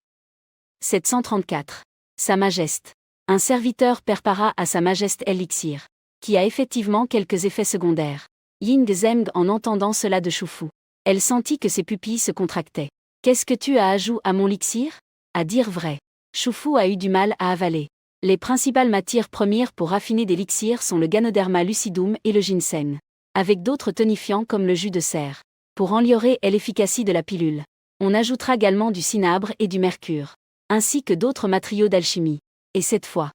Speaker 1: 734. Sa Majesté. Un serviteur prépara à Sa Majesté Elixir, qui a effectivement quelques effets secondaires. Ying Zeng en entendant cela de Choufou. Elle sentit que ses pupilles se contractaient. Qu'est-ce que tu as ajouté à mon elixir? À dire vrai. Choufou a eu du mal à avaler. Les principales matières premières pour raffiner des élixirs sont le Ganoderma lucidum et le ginseng. Avec d'autres tonifiants comme le jus de cerf. Pour améliorer l'efficacité de la pilule. On ajoutera également du cinabre et du mercure. Ainsi que d'autres matériaux d'alchimie. Et cette fois,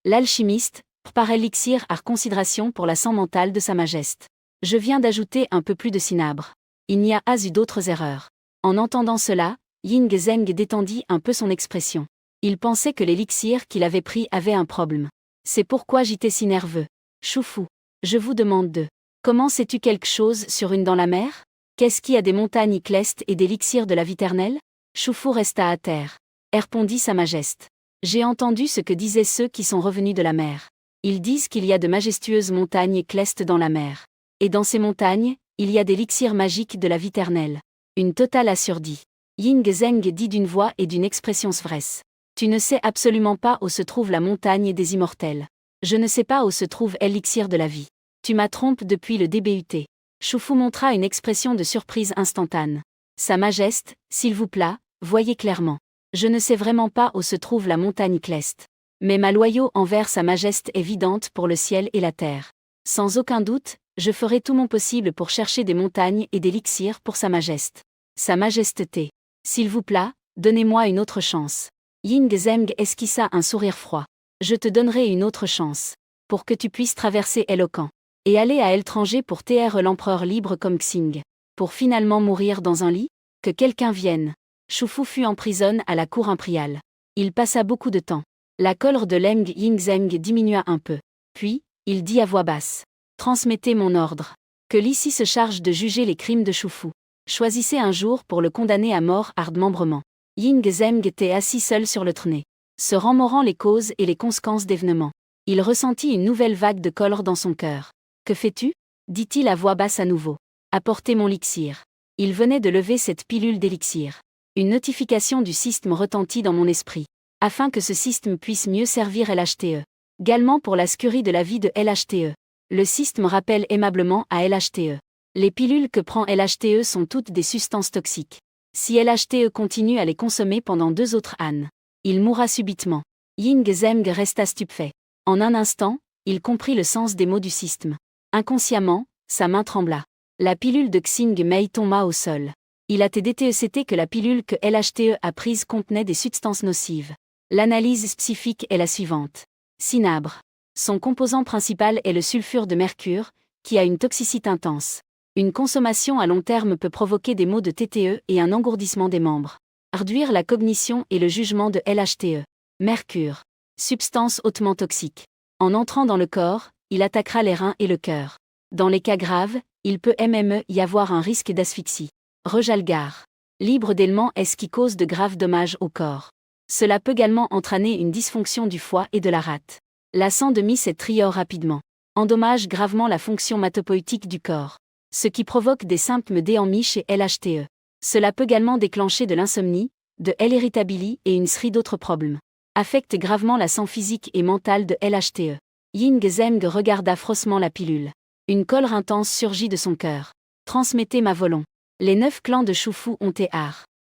Speaker 1: l'alchimiste, prépare l'élixir à considération pour la santé mentale de Sa Majesté. Je viens d'ajouter un peu plus de cinabre. Il n'y a pas eu d'autres erreurs. En entendant cela, Ying Zeng détendit un peu son expression. Il pensait que l'élixir qu'il avait pris avait un problème. C'est pourquoi j'étais si nerveux. Choufou. Je vous demande de. Comment sais-tu quelque chose sur une dans la mer? Qu'est-ce qui a des montagnes clestes et d'élixir de la vie éternelle? Choufou resta à terre. Répondit Sa Majesté. J'ai entendu ce que disaient ceux qui sont revenus de la mer. Ils disent qu'il y a de majestueuses montagnes clestes dans la mer. Et dans ces montagnes, il y a des élixirs magiques de la vie éternelle. Une totale assourdie. Ying Zeng dit d'une voix et d'une expression vresse. Tu ne sais absolument pas où se trouve la montagne des immortels. Je ne sais pas où se trouve l'élixir de la vie. Tu m'as trompé depuis le DBUT. Choufou montra une expression de surprise instantanée. Sa Majesté, s'il vous plaît, voyez clairement. Je ne sais vraiment pas où se trouve la montagne cleste. Mais ma loyauté envers Sa Majesté est évidente pour le ciel et la terre. Sans aucun doute, je ferai tout mon possible pour chercher des montagnes et des élixirs pour Sa Majesté. Sa Majesté. S'il vous plaît, donnez-moi une autre chance. Ying Zeng esquissa un sourire froid. Je te donnerai une autre chance. Pour que tu puisses traverser Eloquent. Et aller à l'étranger pour TR l'empereur libre comme Xing. Pour finalement mourir dans un lit? Que quelqu'un vienne. Choufou fut en prison à la cour impériale. Il passa beaucoup de temps. La colère de Leng Ying Zeng diminua un peu. Puis, il dit à voix basse. Transmettez mon ordre. Que l'ICI se charge de juger les crimes de Choufou. Choisissez un jour pour le condamner à mort ardembrement. Ying Zeng était assis seul sur le trône, se remémorant les causes et les conséquences d'événements. Il ressentit une nouvelle vague de colère dans son cœur. Que fais-tu? Dit-il à voix basse à nouveau. Apportez mon elixir. Il venait de lever cette pilule d'élixir. Une notification du système retentit dans mon esprit. Afin que ce système puisse mieux servir LHTE. Également pour la scurie de la vie de LHTE. Le système rappelle aimablement à LHTE. Les pilules que prend LHTE sont toutes des substances toxiques. Si LHTE continue à les consommer pendant 2 autres ânes, il mourra subitement. Ying Zeng resta stupéfait. En un instant, il comprit le sens des mots du système. Inconsciemment, sa main trembla. La pilule de Xing Mei tomba au sol. Il a été détecté que la pilule que LHTE a prise contenait des substances nocives. L'analyse spécifique est la suivante. Cinabre. Son composant principal est le sulfure de mercure, qui a une toxicité intense. Une consommation à long terme peut provoquer des maux de TTE et un engourdissement des membres. Réduire la cognition et le jugement de LHTE. Mercure. Substance hautement toxique. En entrant dans le corps, il attaquera les reins et le cœur. Dans les cas graves, il peut même y avoir un risque d'asphyxie. Rejalgar. Libre d'éléments est-ce qui cause de graves dommages au corps. Cela peut également entraîner une dysfonction du foie et de la rate. La sang de mis est trior rapidement. Endommage gravement la fonction hématopoïétique du corps. Ce qui provoque des symptômes d'anémie chez LHTE. Cela peut également déclencher de l'insomnie, de l'irritabilité et une série d'autres problèmes. Affecte gravement la santé physique et mentale de LHTE. Ying Zeng regarda froidement la pilule. Une colère intense surgit de son cœur. Transmettez ma volonté. Les 9 clans de Choufou ont été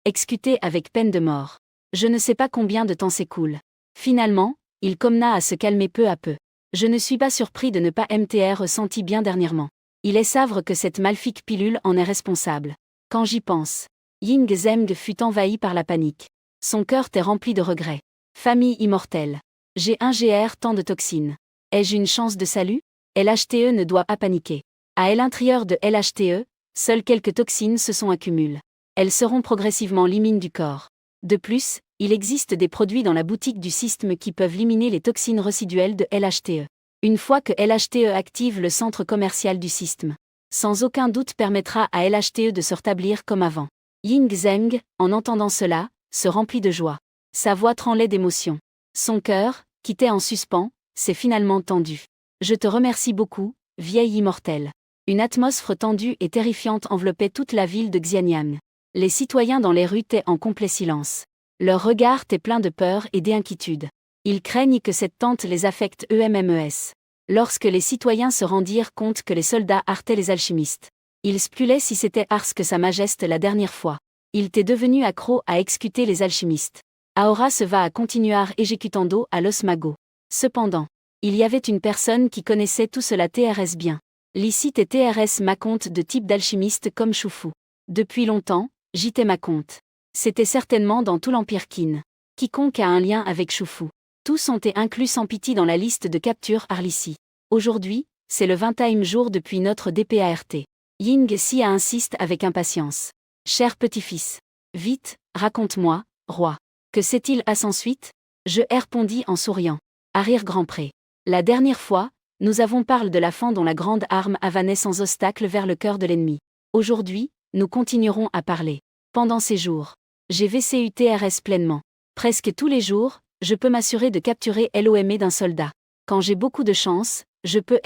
Speaker 1: exécutés avec peine de mort. Je ne sais pas combien de temps s'écoule. Finalement, il commença à se calmer peu à peu. Je ne suis pas surpris de ne pas m'être ressenti bien dernièrement. Il est savre que cette maléfique pilule en est responsable. Quand j'y pense. Ying Zeng fut envahi par la panique. Son cœur était rempli de regrets. Famille immortelle. J'ai ingéré tant de toxines. Ai-je une chance de salut? LHTE ne doit pas paniquer. À l'intérieur de LHTE, seules quelques toxines se sont accumulées. Elles seront progressivement limines du corps. De plus, il existe des produits dans la boutique du système qui peuvent éliminer les toxines résiduelles de LHTE. Une fois que LHTE active le centre commercial du système, sans aucun doute permettra à LHTE de se rétablir comme avant. Ying Zheng, en entendant cela, se remplit de joie. Sa voix tremblait d'émotion. Son cœur, qui était en suspens, s'est finalement tendu. Je te remercie beaucoup, vieille immortelle. Une atmosphère tendue et terrifiante enveloppait toute la ville de Xianyang. Les citoyens dans les rues étaient en complet silence. Leur regard était plein de peur et d'inquiétude. Ils craignent que cette tente les affecte eux-mêmes. Lorsque les citoyens se rendirent compte que les soldats arrêtaient les alchimistes, ils spéculaient si c'était Ars que Sa Majesté la dernière fois. Il était devenu accro à exécuter les alchimistes. Aora se va à continuer exécutando à los magos. Cependant, il y avait une personne qui connaissait tout cela TRS bien. Licite et TRS Maconte de type d'alchimiste comme Shufu. Depuis longtemps, j'étais Maconte. C'était certainement dans tout l'Empire Qin. Quiconque a un lien avec Shufu. Tous ont été inclus sans pitié dans la liste de capture Arlici. Aujourd'hui, c'est le 20e jour depuis notre DPART. Ying Xi insiste avec impatience. Cher petit-fils. Vite, raconte-moi, roi. Que s'est-il à sans suite? Je répondis en souriant. Arrière-grand-pré. La dernière fois, nous avons parlé de la fan dont la grande arme avanait sans obstacle vers le cœur de l'ennemi. Aujourd'hui, nous continuerons à parler. Pendant ces jours, j'ai VCUTRS pleinement. Presque tous les jours, je peux m'assurer de capturer l'OME d'un soldat. Quand j'ai beaucoup de chance, je peux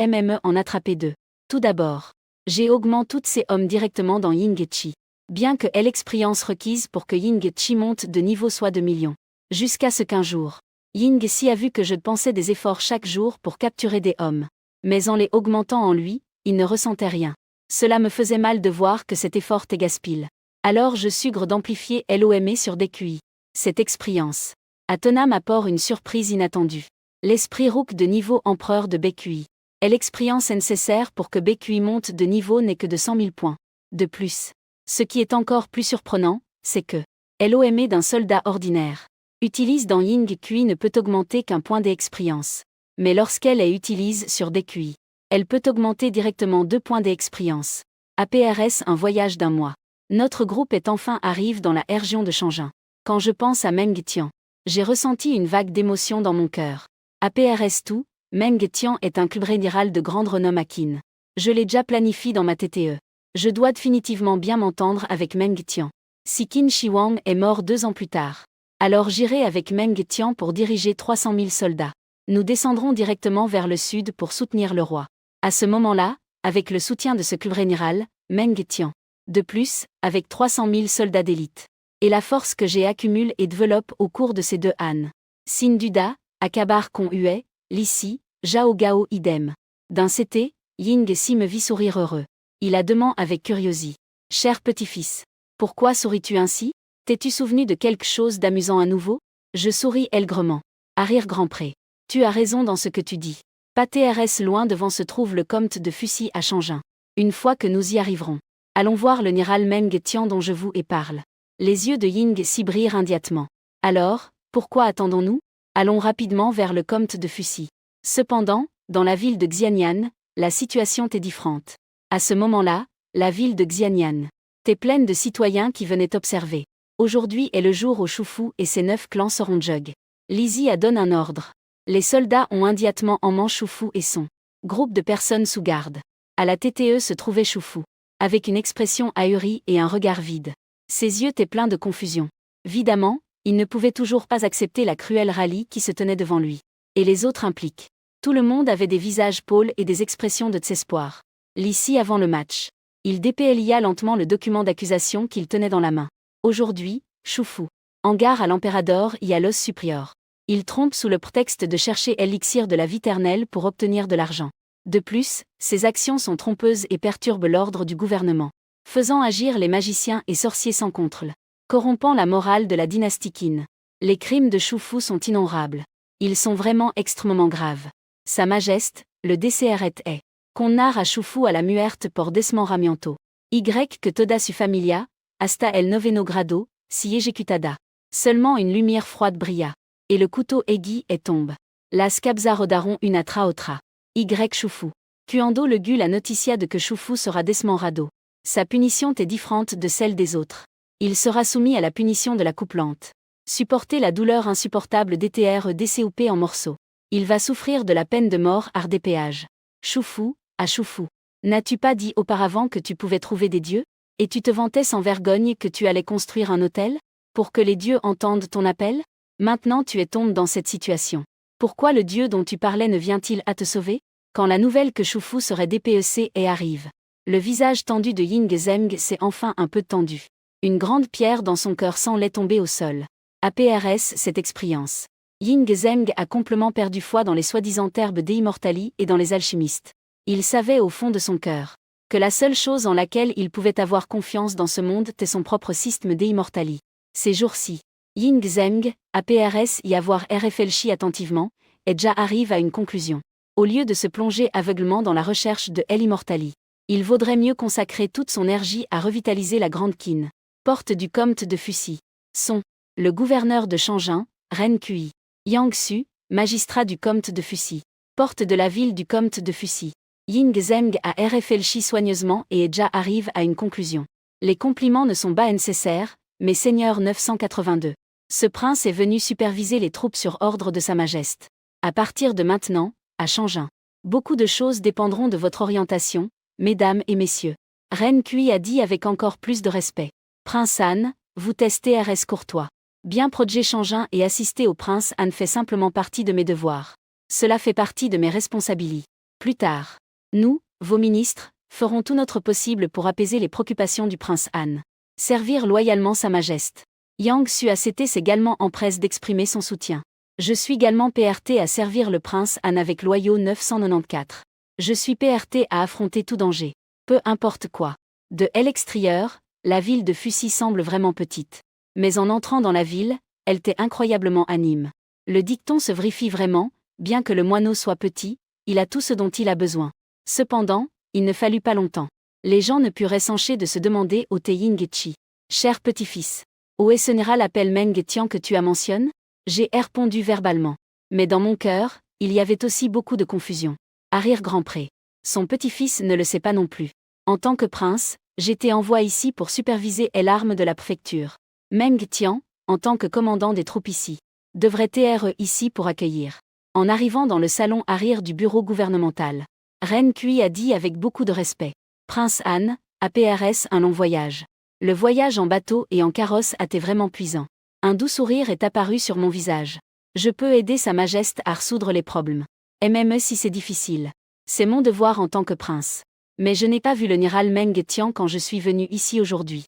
Speaker 1: en attraper 2. Tout d'abord, j'ai augmenté tous ces hommes directement dans Ying Chi. Bien que l'expérience requise pour que Ying Chi monte de niveau soit 2 millions. Jusqu'à ce qu'un jour, Ying Xi a vu que je pensais des efforts chaque jour pour capturer des hommes. Mais en les augmentant en lui, il ne ressentait rien. Cela me faisait mal de voir que cet effort était gaspille. Alors je sugre d'amplifier l'OME sur des QI. Cette expérience a tenu m'apport une surprise inattendue. L'esprit rook de niveau empereur de BQI. Et l'expérience nécessaire pour que BQI monte de niveau n'est que de 100 000 points. De plus, ce qui est encore plus surprenant, c'est que l'OME d'un soldat ordinaire utilise dans Ying QI ne peut augmenter qu'un point d'expérience. Mais lorsqu'elle est utilise sur des QI, elle peut augmenter directement 2 points d'expérience. APRS un voyage d'un mois. Notre groupe est enfin arrive dans la région de Shangin. Quand je pense à Meng Tian, j'ai ressenti une vague d'émotion dans mon cœur. APRS tout, Meng Tian est un club général de grande renommée à Qin. Je l'ai déjà planifié dans ma TTE. Je dois définitivement bien m'entendre avec Meng Tian. Si Qin Shi Huang est mort 2 ans plus tard, alors j'irai avec Meng Tian pour diriger 300 000 soldats. Nous descendrons directement vers le sud pour soutenir le roi. À ce moment-là, avec le soutien de ce club général, Meng Tian. De plus, avec 300 000 soldats d'élite. Et la force que j'ai accumule et développe au cours de ces 2 ânes. Sinduda, Akabar Kon Hue, Lissi, Zhao Gao idem. D'un CT, Ying Xi me vit sourire heureux. Il a demandé avec curiosité. Cher petit-fils. Pourquoi souris-tu ainsi? T'es-tu souvenu de quelque chose d'amusant à nouveau? Je souris aigrement. Arrière-grand-pré. Tu as raison dans ce que tu dis. Pas TRS loin devant se trouve le comte de Fuxi à Shangin. Une fois que nous y arriverons, allons voir le général Meng Tian dont je vous parle. Les yeux de Ying Xi brillent immédiatement. Alors, pourquoi attendons-nous? Allons rapidement vers le comte de Fuxi. Cependant, dans la ville de Xianyang, la situation est différente. À ce moment-là, la ville de Xianyang était pleine de citoyens qui venaient observer. Aujourd'hui est le jour où Shufu et ses 9 clans seront jug. Lizzie a donné un ordre. Les soldats ont immédiatement en main Shufu et son groupe de personnes sous garde. À la TTE se trouvait Shufu, avec une expression ahurie et un regard vide. Ses yeux étaient pleins de confusion. Évidemment, il ne pouvait toujours pas accepter la cruelle rallye qui se tenait devant lui. Et les autres impliquent. Tout le monde avait des visages pâles et des expressions de désespoir. L'ici avant le match. Il déplia lentement le document d'accusation qu'il tenait dans la main. Aujourd'hui, Shufu. En gare à l'Emperador y a l'os supérieur. Il trompe sous le prétexte de chercher l'élixir de la vie éternelle pour obtenir de l'argent. De plus, ses actions sont trompeuses et perturbent l'ordre du gouvernement, faisant agir les magiciens et sorciers sans contrôle, corrompant la morale de la dynastie Qin. Les crimes de Shufu sont innombrables. Ils sont vraiment extrêmement graves. Sa Majesté, le DCRT est qu'on narre à Shufu à la muerte por desmembramiento. Y que toda su familia, hasta el noveno grado, si ejecutada. Seulement une lumière froide brilla. Et le couteau aiguë est tombe. Las cabza rodaron una tra otra. Y Shufu. Cuando le gu la noticia de que Shufu sera desmembrado. Sa punition est différente de celle des autres. Il sera soumis à la punition de la coupe lente. Supporter la douleur insupportable d'être découpé en morceaux. Il va souffrir de la peine de mort à péage. Choufou, à Choufou. N'as-tu pas dit auparavant que tu pouvais trouver des dieux? Et tu te vantais sans vergogne que tu allais construire un autel? Pour que les dieux entendent ton appel? Maintenant tu es tombé dans cette situation. Pourquoi le dieu dont tu parlais ne vient-il à te sauver? Quand la nouvelle que Choufou serait dépecé et arrive. Le visage tendu de Ying Zeng s'est enfin un peu tendu. Une grande pierre dans son cœur semblait tomber au sol. APRS cette expérience. Ying Zeng a complètement perdu foi dans les soi-disant herbes d'immortali et dans les alchimistes. Il savait au fond de son cœur que la seule chose en laquelle il pouvait avoir confiance dans ce monde était son propre système d'immortali. Ces jours-ci, Ying Zeng, APRS y avoir réfléchi attentivement, et déjà arrive à une conclusion. Au lieu de se plonger aveuglement dans la recherche de l'immortali, il vaudrait mieux consacrer toute son énergie à revitaliser la Grande Qin. Porte du comte de Fuxi. Son. Le gouverneur de Shangin, Ren Kui. Yang Su, magistrat du comte de Fuxi. Porte de la ville du comte de Fuxi. Ying Zeng a réfléchi soigneusement et déjà arrive à une conclusion. Les compliments ne sont pas nécessaires, mais Seigneur 982. Ce prince est venu superviser les troupes sur ordre de Sa Majesté. À partir de maintenant, à Shangin. Beaucoup de choses dépendront de votre orientation, mesdames et messieurs. Ren Kui a dit avec encore plus de respect. Prince Han, vous testez RS courtois. Bien protéger Shangin et assister au prince Han fait simplement partie de mes devoirs. Cela fait partie de mes responsabilités. Plus tard, nous, vos ministres, ferons tout notre possible pour apaiser les préoccupations du prince Han. Servir loyalement Sa Majesté. Yang Su s'est également empresse d'exprimer son soutien. Je suis également PRT à servir le prince Han avec loyaux 994. Je suis PRT à affronter tout danger. Peu importe quoi. De l'extérieur, la ville de Fuxi semble vraiment petite. Mais en entrant dans la ville, elle était incroyablement anime. Le dicton se vérifie vraiment, bien que le moineau soit petit, il a tout ce dont il a besoin. Cependant, il ne fallut pas longtemps. Les gens ne purent s'empêcher de se demander au Ying Chi. Cher petit-fils, où est ce général appel Meng Tian que tu as mentionné? J'ai répondu verbalement. Mais dans mon cœur, il y avait aussi beaucoup de confusion. Arrière-grand-pré. Son petit-fils ne le sait pas non plus. En tant que prince, j'étais envoyé ici pour superviser l'arme de la préfecture. Meng Tian, en tant que commandant des troupes ici, devrait être ici pour accueillir. En arrivant dans le salon arrière du bureau gouvernemental, Ren Kui a dit avec beaucoup de respect. Prince Han, APRS un long voyage. Le voyage en bateau et en carrosse a été vraiment puissant. Un doux sourire est apparu sur mon visage. Je peux aider Sa Majesté à résoudre les problèmes. Et même si c'est difficile. C'est mon devoir en tant que prince. Mais je n'ai pas vu le général Meng Tian quand je suis venu ici aujourd'hui.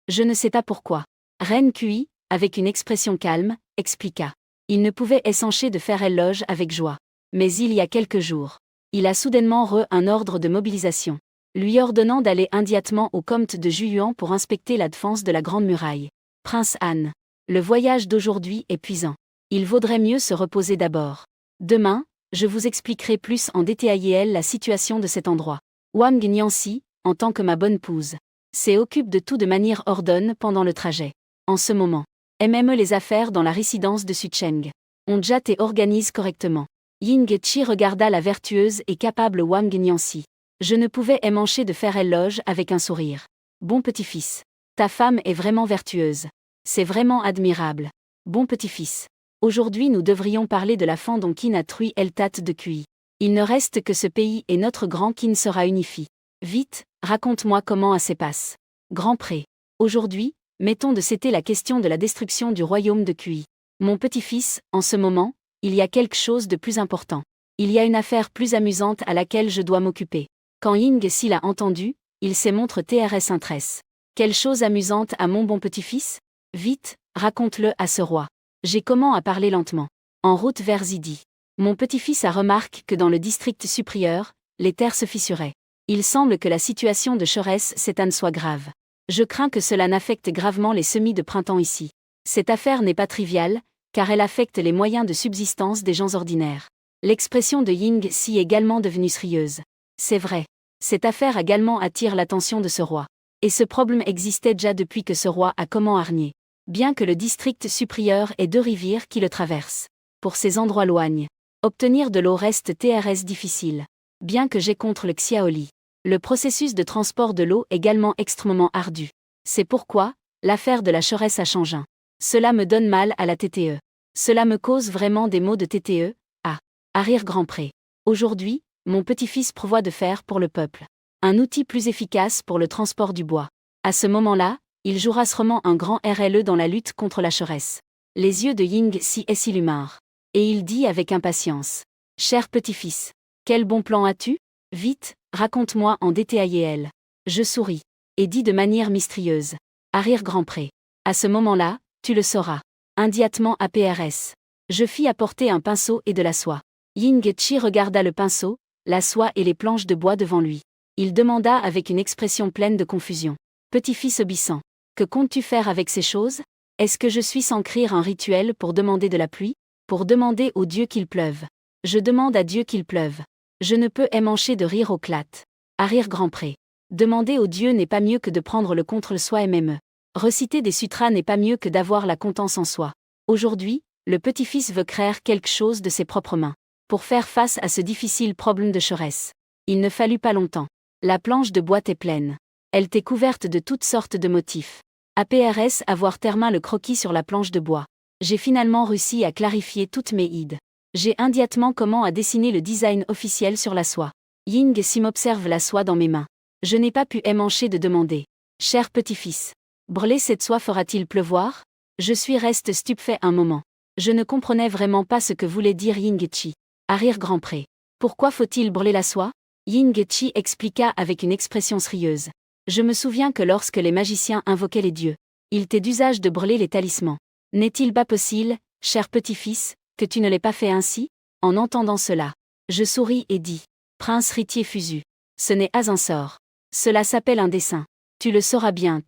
Speaker 1: Je ne sais pas pourquoi. Ren Kui, avec une expression calme, expliqua. Il ne pouvait s'empêcher de faire éloge avec joie. Mais il y a quelques jours, il a soudainement un ordre de mobilisation, lui ordonnant d'aller immédiatement au comte de Juyuan pour inspecter la défense de la Grande Muraille. Prince Han, le voyage d'aujourd'hui est épuisant. Il vaudrait mieux se reposer d'abord. Demain, je vous expliquerai plus en détail la situation de cet endroit. Wang Nianxi, en tant que ma bonne épouse, s'occupe de tout de manière ordonne pendant le trajet. En ce moment, même les affaires dans la résidence de Sucheng. On déjà et organise correctement. Ying Chi regarda la vertueuse et capable Wang Nianxi. Je ne pouvais m'empêcher de faire éloge avec un sourire. Bon petit-fils. Ta femme est vraiment vertueuse. C'est vraiment admirable. Bon petit-fils. Aujourd'hui nous devrions parler de la fin dont Qin a truie el tate de Kui. Il ne reste que ce pays et notre grand Qin sera unifié. Vite, raconte-moi comment ça se passe. Grand pré. Aujourd'hui, mettons de c'était la question de la destruction du royaume de Kui. Mon petit-fils, en ce moment, il y a quelque chose de plus important. Il y a une affaire plus amusante à laquelle je dois m'occuper. Quand Ying Si l'a entendu, il s'est montré TRS intresse. Quelle chose amusante à mon bon petit-fils? Vite, raconte-le à ce roi. J'ai comment à parler lentement. En route vers Zidi. Mon petit-fils a remarqué que dans le district supérieur, les terres se fissuraient. Il semble que la situation de Chorès s'étane soit grave. Je crains que cela n'affecte gravement les semis de printemps ici. Cette affaire n'est pas triviale, car elle affecte les moyens de subsistance des gens ordinaires. L'expression de Ying Si est également devenue sérieuse. C'est vrai. Cette affaire également attire l'attention de ce roi. Et ce problème existait déjà depuis que ce roi a comment hargné. Bien que le district supérieur ait 2 rivières qui le traversent. Pour ces endroits loignes, obtenir de l'eau reste TRS difficile. Bien que j'ai contre le Xiaoli. Le processus de transport de l'eau est également extrêmement ardu. C'est pourquoi, L'affaire de la Cheresse à Changin. Cela me donne mal à la TTE. Cela me cause vraiment des maux de TTE. Ah. Arrière-Grand-Pré. Aujourd'hui, mon petit-fils prévoit de faire pour le peuple un outil plus efficace pour le transport du bois. À ce moment-là, il jouera sûrement un grand RLE dans la lutte contre la Cheresse. Les yeux de Ying Si s'illuminent. Et il dit avec impatience. Cher petit-fils, quel bon plan as-tu? Vite, raconte-moi en détail. Je souris. Et dis de manière mystérieuse. Arrière-Grand-Pré. À ce moment-là, tu le sauras. Immédiatement à PRS. Je fis apporter un pinceau et de la soie. Ying Chi regarda le pinceau, la soie et les planches de bois devant lui. Il demanda avec une expression pleine de confusion. Petit-fils obéissant. Que comptes-tu faire avec ces choses? Est-ce que je suis sans crier un rituel pour demander de la pluie? Pour demander au Dieu qu'il pleuve. Je demande à Dieu qu'il pleuve. Je ne peux m'empêcher de rire au clat. Arrière-Grand-Pré. Demander au Dieu n'est pas mieux que de prendre le contre soi même. Reciter des sutras n'est pas mieux que d'avoir la confiance en soi. Aujourd'hui, le petit-fils veut créer quelque chose de ses propres mains. Pour faire face à ce difficile problème de Cheresse. Il ne fallut pas longtemps. La planche de bois est pleine. Elle t'est couverte de toutes sortes de motifs. APRS avoir terminé le croquis sur la planche de bois. J'ai finalement réussi à clarifier toutes mes idées. J'ai immédiatement comment à dessiner le design officiel sur la soie. Ying Si m'observe la soie dans mes mains. Je n'ai pas pu m'empêcher de demander. Cher petit-fils. Brûler cette soie fera-t-il pleuvoir? Je suis reste stupéfait un moment. Je ne comprenais vraiment pas ce que voulait dire Ying Chi. Arrière-Grand-Pré. Pourquoi faut-il brûler la soie? Ying Chi expliqua avec une expression sérieuse. Je me souviens que lorsque les magiciens invoquaient les dieux, il était d'usage de brûler les talismans. N'est-il pas possible, cher petit-fils, que tu ne l'aies pas fait ainsi? En entendant cela, je souris et dis. Prince Ritier Fusu. Ce n'est pas un sort. Cela s'appelle un dessin. Tu le sauras bien.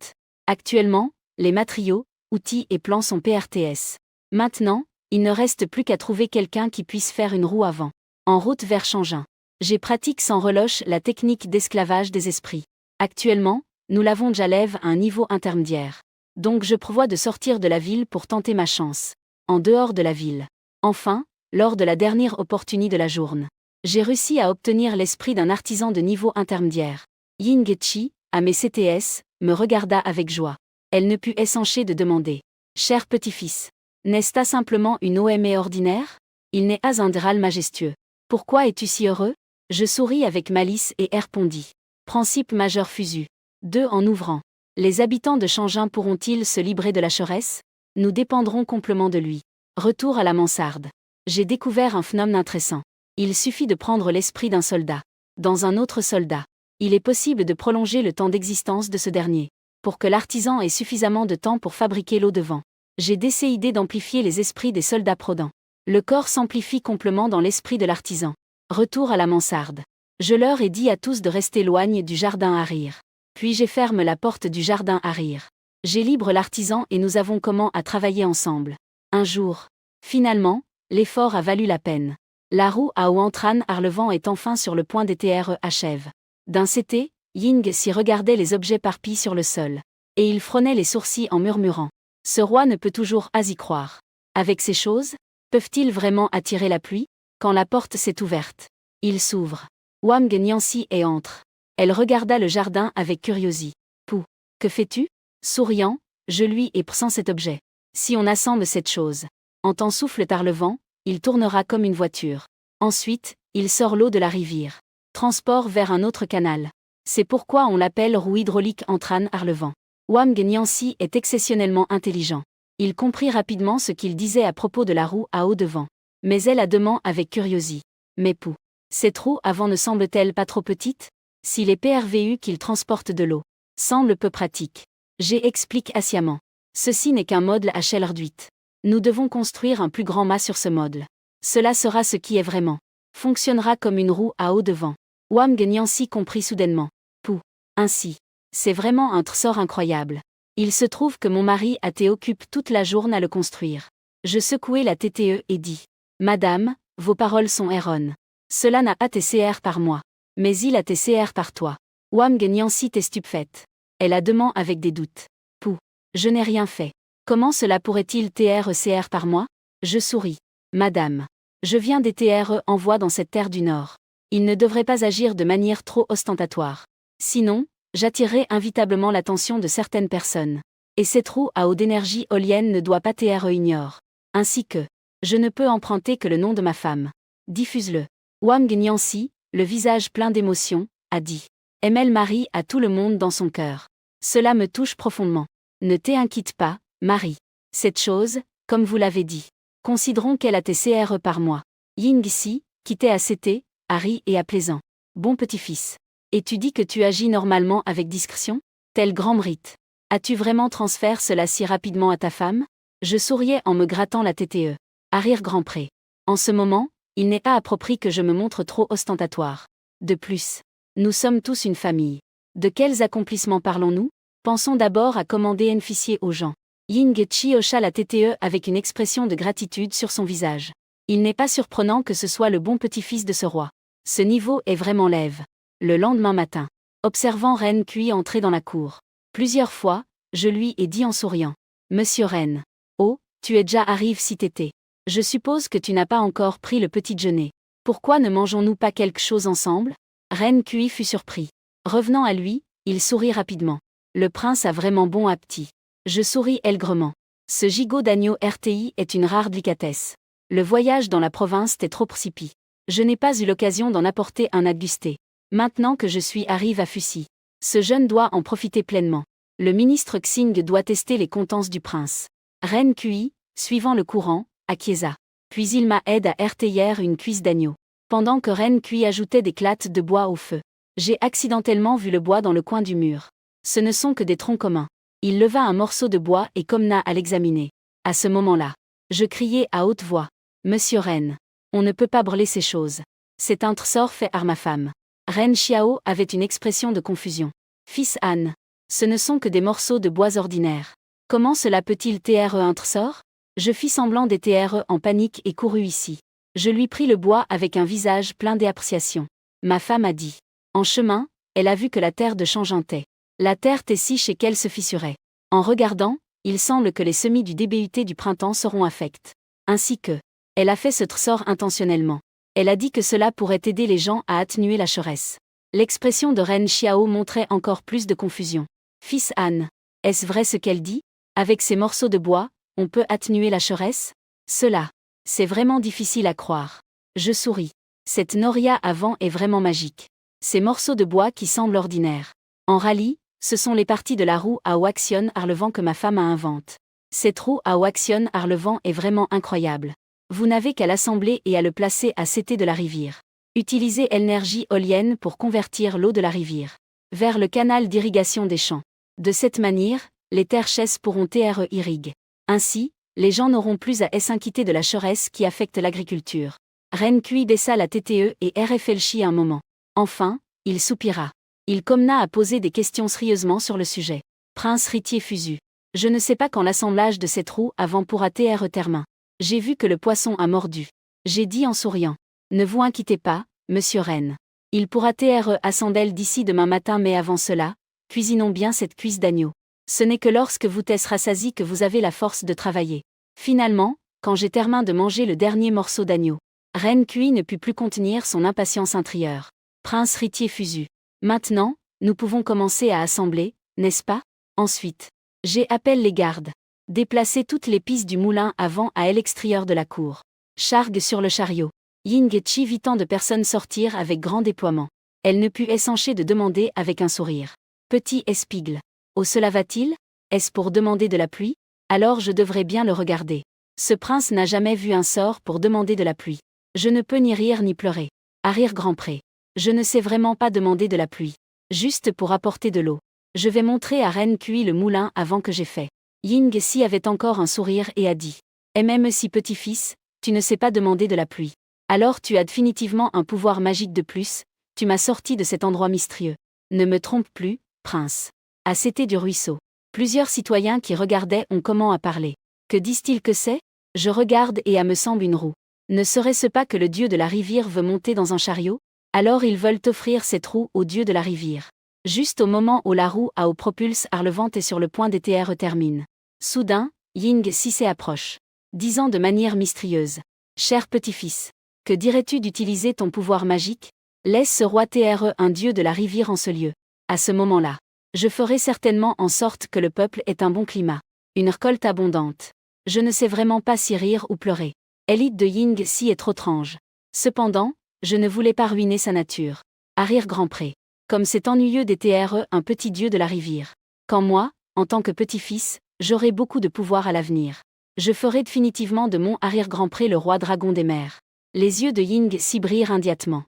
Speaker 1: Actuellement, les matériaux, outils et plans sont PRTS. Maintenant, il ne reste plus qu'à trouver quelqu'un qui puisse faire une roue avant. En route vers Changin. J'ai pratique sans relâche la technique d'esclavage des esprits. Actuellement, nous l'avons déjà lève à un niveau intermédiaire. Donc je prévois de sortir de la ville pour tenter ma chance. En dehors de la ville. Enfin, lors de la dernière opportunité de la journée. J'ai réussi à obtenir l'esprit d'un artisan de niveau intermédiaire. Ying Chi, à mes CTS, me regarda avec joie. Elle ne put s'empêcher de demander. Cher petit-fils. N'est-ce pas simplement une OME ordinaire? Il n'est pas un drôle majestueux. Pourquoi es-tu si heureux? Je souris avec malice et répondis. Principe majeur Fusu. 2. En ouvrant. Les habitants de Changin pourront-ils se libérer de la Cheresse? Nous dépendrons complètement de lui. Retour à la mansarde. J'ai découvert un phénomène intéressant. Il suffit de prendre l'esprit d'un soldat. Dans un autre soldat. Il est possible de prolonger le temps d'existence de ce dernier. Pour que l'artisan ait suffisamment de temps pour fabriquer l'eau devant. J'ai décidé d'amplifier les esprits des soldats prudents. Le corps s'amplifie complètement dans l'esprit de l'artisan. Retour à la mansarde. Je leur ai dit à tous de rester loin du jardin à rire. Puis j'ai fermé la porte du jardin à rire. J'ai libre l'artisan et nous avons comment à travailler ensemble. Un jour. Finalement, l'effort a valu la peine. La roue à Ouantran Arlevent est enfin sur le point d'être achève. D'un CT, Ying s'y regardait les objets parpillés sur le sol. Et il frônait les sourcils en murmurant. Ce roi ne peut toujours pas y croire. Avec ces choses, peuvent-ils vraiment attirer la pluie? Quand la porte s'est ouverte. Il s'ouvre. Wang Niancy et entre. Elle regarda le jardin avec curiosité. Pou. Que fais-tu? Souriant, je lui ai pris cet objet. Si on assemble cette chose. En temps souffle tard le vent, il tournera comme une voiture. Ensuite, il sort l'eau de la rivière. Transport vers un autre canal. C'est pourquoi on l'appelle roue hydraulique Antran Arlevent. Wang Niancy est exceptionnellement intelligent. Il comprit rapidement ce qu'il disait à propos de la roue à eau devant. Mais elle a demandé avec curiosité. Mais pou. Cette roue avant ne semble-t-elle pas trop petite? Si les PRVU qu'il transporte de l'eau semblent peu pratiques. J'explique asciemment. Ceci n'est qu'un modèle à échelle réduite. Nous devons construire un plus grand mât sur ce modèle. Cela sera ce qui est vraiment. Fonctionnera comme une roue à eau devant. Wang Niancy comprit soudainement. Pou. Ainsi. C'est vraiment un trésor incroyable. Il se trouve que mon mari a été occupé toute la journée à le construire. Je secouai la TTE et dis. Madame, vos paroles sont erronées. Cela n'a pas TCR par moi. Mais il a TCR par toi. Wang Niancy t'est stupéfaite. Elle a demandé avec des doutes. Pou. Je n'ai rien fait. Comment cela pourrait-il TRECR par moi? Je souris. Madame. Je viens des TRE en voie dans cette terre du Nord. Il ne devrait pas agir de manière trop ostentatoire. Sinon, j'attirerai inévitablement l'attention de certaines personnes. Et cette roue à eau d'énergie éolienne ne doit pas TRE ignore. Ainsi que, je ne peux emprunter que le nom de ma femme. Diffuse-le. Wang Nianxi, le visage plein d'émotion, a dit. ML Marie a tout le monde dans son cœur. Cela me touche profondément. Ne t'inquiète pas, Marie. Cette chose, comme vous l'avez dit. Considérons qu'elle a tes CRE par mois. Yingxi, qui t'est ACT, Harry et à plaisant. Bon petit-fils. Et tu dis que tu agis normalement avec discrétion? Tel grand mérite. As-tu vraiment transféré cela si rapidement à ta femme? Je souriais en me grattant la TTE. À rire grand pré. En ce moment, il n'est pas approprié que je me montre trop ostentatoire. De plus, nous sommes tous une famille. De quels accomplissements parlons-nous? Pensons d'abord à commander un fichier aux gens. Ying Chi hocha la TTE avec une expression de gratitude sur son visage. Il n'est pas surprenant que ce soit le bon petit-fils de ce roi. Ce niveau est vraiment lève. Le lendemain matin, observant Ren Kui entrer dans la cour. Plusieurs fois, je lui ai dit en souriant. Monsieur Ren. Oh, tu es déjà arrivé si t'étais. Je suppose que tu n'as pas encore pris le petit déjeuner. Pourquoi ne mangeons-nous pas quelque chose ensemble? Ren Kui fut surpris. Revenant à lui, il sourit rapidement. Le prince a vraiment bon appétit. Je souris aigrement. Ce gigot d'agneau RTI est une rare délicatesse. Le voyage dans la province t'est trop précipité. Je n'ai pas eu l'occasion d'en apporter un à guster. Maintenant que je suis arrivé à Fuxi, ce jeune doit en profiter pleinement. Le ministre Xing doit tester les compétences du prince. Ren Kui, suivant le courant, acquiesça. Puis il m'a aidé à RTIR une cuisse d'agneau. Pendant que Ren Kui ajoutait des clattes de bois au feu, j'ai accidentellement vu le bois dans le coin du mur. Ce ne sont que des troncs communs. Il leva un morceau de bois et commença à l'examiner. À ce moment-là, je criai à haute voix. Monsieur Ren, on ne peut pas brûler ces choses. C'est un trésor fait par ma femme. Ren Xiao avait une expression de confusion. Fils Han, ce ne sont que des morceaux de bois ordinaires. Comment cela peut-il être un trésor? Je fis semblant d'être en panique et courus ici. Je lui pris le bois avec un visage plein d'appréciation. Ma femme a dit. En chemin, elle a vu que la terre de changeantait. La terre était si chez qu'elle se fissurait. En regardant, il semble que les semis du DBUT du printemps seront affectés. Ainsi que, elle a fait ce trésor intentionnellement. Elle a dit que cela pourrait aider les gens à atténuer la cheresse. L'expression de Ren Xiao montrait encore plus de confusion. Fils Han, est-ce vrai ce qu'elle dit? Avec ces morceaux de bois, on peut atténuer la cheresse? Cela, c'est vraiment difficile à croire. Je souris. Cette noria à vent est vraiment magique. Ces morceaux de bois qui semblent ordinaires. En rallye, ce sont les parties de la roue à Waxion ar le vent que ma femme a invente. Cette roue à Waxion ar le vent est vraiment incroyable. Vous n'avez qu'à l'assembler et à le placer à CT de la rivière. Utilisez l'énergie éolienne pour convertir l'eau de la rivière vers le canal d'irrigation des champs. De cette manière, les terres chasses pourront être irriguées. Ainsi, les gens n'auront plus à s'inquiéter de la cheresse qui affecte l'agriculture. Ren Kui baissa la TTE et réfléchit un moment. Enfin, il soupira. Il commença à poser des questions sérieusement sur le sujet. Prince Ritier Fusu. Je ne sais pas quand l'assemblage de cette roue avant pourra être termin. J'ai vu que le poisson a mordu. J'ai dit en souriant. Ne vous inquiétez pas, monsieur Ren. Il pourra être assemblé d'ici demain matin, mais avant cela, cuisinons bien cette cuisse d'agneau. Ce n'est que lorsque vous êtes rassasié que vous avez la force de travailler. Finalement, quand j'ai terminé de manger le dernier morceau d'agneau, Ren Kui ne put plus contenir son impatience intérieure. Prince Ritier Fusu. Maintenant, nous pouvons commencer à assembler, n'est-ce pas? Ensuite, j'ai appelé les gardes. Déplacer toutes les pistes du moulin à vent à l'extérieur de la cour. Chargue sur le chariot. Ying Chi vit tant de personnes sortir avec grand déploiement. Elle ne put s'empêcher de demander avec un sourire. Petit espiègle. Oh, cela va-t-il? Est-ce pour demander de la pluie? Alors je devrais bien le regarder. Ce prince n'a jamais vu un sort pour demander de la pluie. Je ne peux ni rire ni pleurer. À rire grand pré. Je ne sais vraiment pas demander de la pluie. Juste pour apporter de l'eau. Je vais montrer à Ren Kui le moulin avant que j'ai fait. Ying Si avait encore un sourire et a dit. Même si petit-fils, tu ne sais pas demander de la pluie. Alors tu as définitivement un pouvoir magique de plus, tu m'as sorti de cet endroit mystérieux. Ne me trompe plus, prince. À CT du ruisseau. Plusieurs citoyens qui regardaient ont comment à parler. Que disent-ils que c'est? Je regarde et à me semble une roue. Ne serait-ce pas que le dieu de la rivière veut monter dans un chariot? Alors ils veulent offrir cette roue au dieu de la rivière. Juste au moment où la roue à eau propulse ar le vent est sur le point d'être termine. Soudain, Ying Si s'approche. Disant de manière mystérieuse. Cher petit-fils, que dirais-tu d'utiliser ton pouvoir magique? Laisse ce roi TRE un dieu de la rivière en ce lieu. À ce moment-là, Je ferai certainement en sorte que le peuple ait un bon climat. Une récolte abondante. Je ne sais vraiment pas si rire ou pleurer. Élite de Ying Si est trop étrange. Cependant, je ne voulais pas ruiner sa nature. Arrière-grand-pré. Comme c'est ennuyeux d'être un petit dieu de la rivière. Quand moi, en tant que petit-fils, j'aurai beaucoup de pouvoir à l'avenir. Je ferai définitivement de mon arrière-grand-pré le roi dragon des mers. Les yeux de Ying Si brillent indiatement.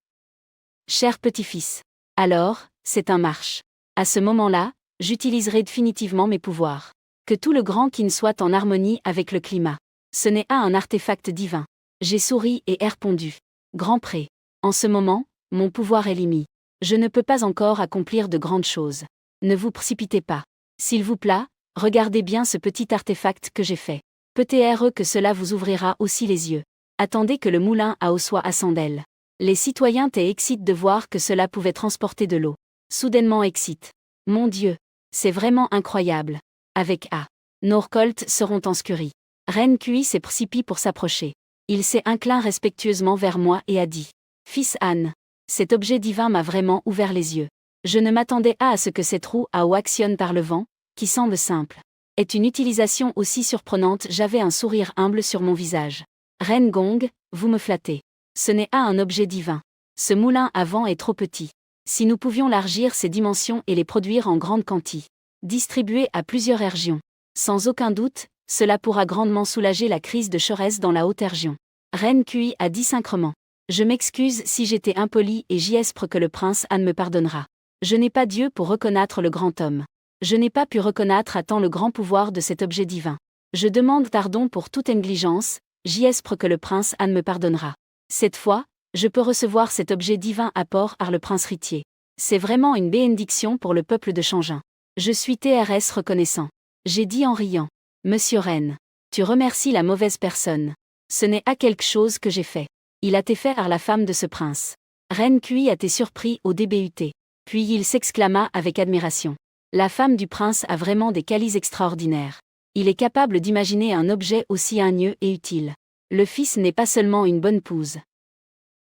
Speaker 1: Cher petit-fils. Alors, c'est un marche. À ce moment-là, j'utiliserai définitivement mes pouvoirs. Que tout le grand kin soit en harmonie avec le climat. Ce n'est pas un artefact divin. J'ai souri et ai répondu. Grand pré. En ce moment, mon pouvoir est limité. Je ne peux pas encore accomplir de grandes choses. Ne vous précipitez pas. S'il vous plaît, regardez bien ce petit artefact que j'ai fait. Peut-être que cela vous ouvrira aussi les yeux. Attendez que le moulin à eau soit à Sandel. Les citoyens étaient excités de voir que cela pouvait transporter de l'eau. Soudainement excite. Mon Dieu, c'est vraiment incroyable. Avec A. Nos récoltes seront en scurie. Reine Kui s'est précipité pour s'approcher. Il s'est incliné respectueusement vers moi et a dit. Fils Anne. Cet objet divin m'a vraiment ouvert les yeux. Je ne m'attendais pas à ce que cette roue à eau actionne par le vent, qui semble simple, est une utilisation aussi surprenante. J'avais un sourire humble sur mon visage. Reine Gong, vous me flattez. Ce n'est pas un objet divin. Ce moulin à vent est trop petit. Si nous pouvions largir ses dimensions et les produire en grande quantité, distribuer à plusieurs régions, sans aucun doute, cela pourra grandement soulager la crise de Chorès dans la haute région. Reine Kui a dit sincèrement. Je m'excuse si j'étais impoli et j'espère que le prince Anne me pardonnera. Je n'ai pas Dieu pour reconnaître le grand homme. Je n'ai pas pu reconnaître à temps le grand pouvoir de cet objet divin. Je demande pardon pour toute négligence, j'espère que le prince Anne me pardonnera. Cette fois, je peux recevoir cet objet divin apport par le prince Ritier. C'est vraiment une bénédiction pour le peuple de Changin. Je suis TRS reconnaissant. J'ai dit en riant. Monsieur Reine, tu remercies la mauvaise personne. Ce n'est pas quelque chose que j'ai fait. Il a été fait par la femme de ce prince. Reine Kui a été surpris au DBUT. Puis il s'exclama avec admiration. La femme du prince a vraiment des qualités extraordinaires. Il est capable d'imaginer un objet aussi ingénieux et utile. Le fils n'est pas seulement une bonne épouse.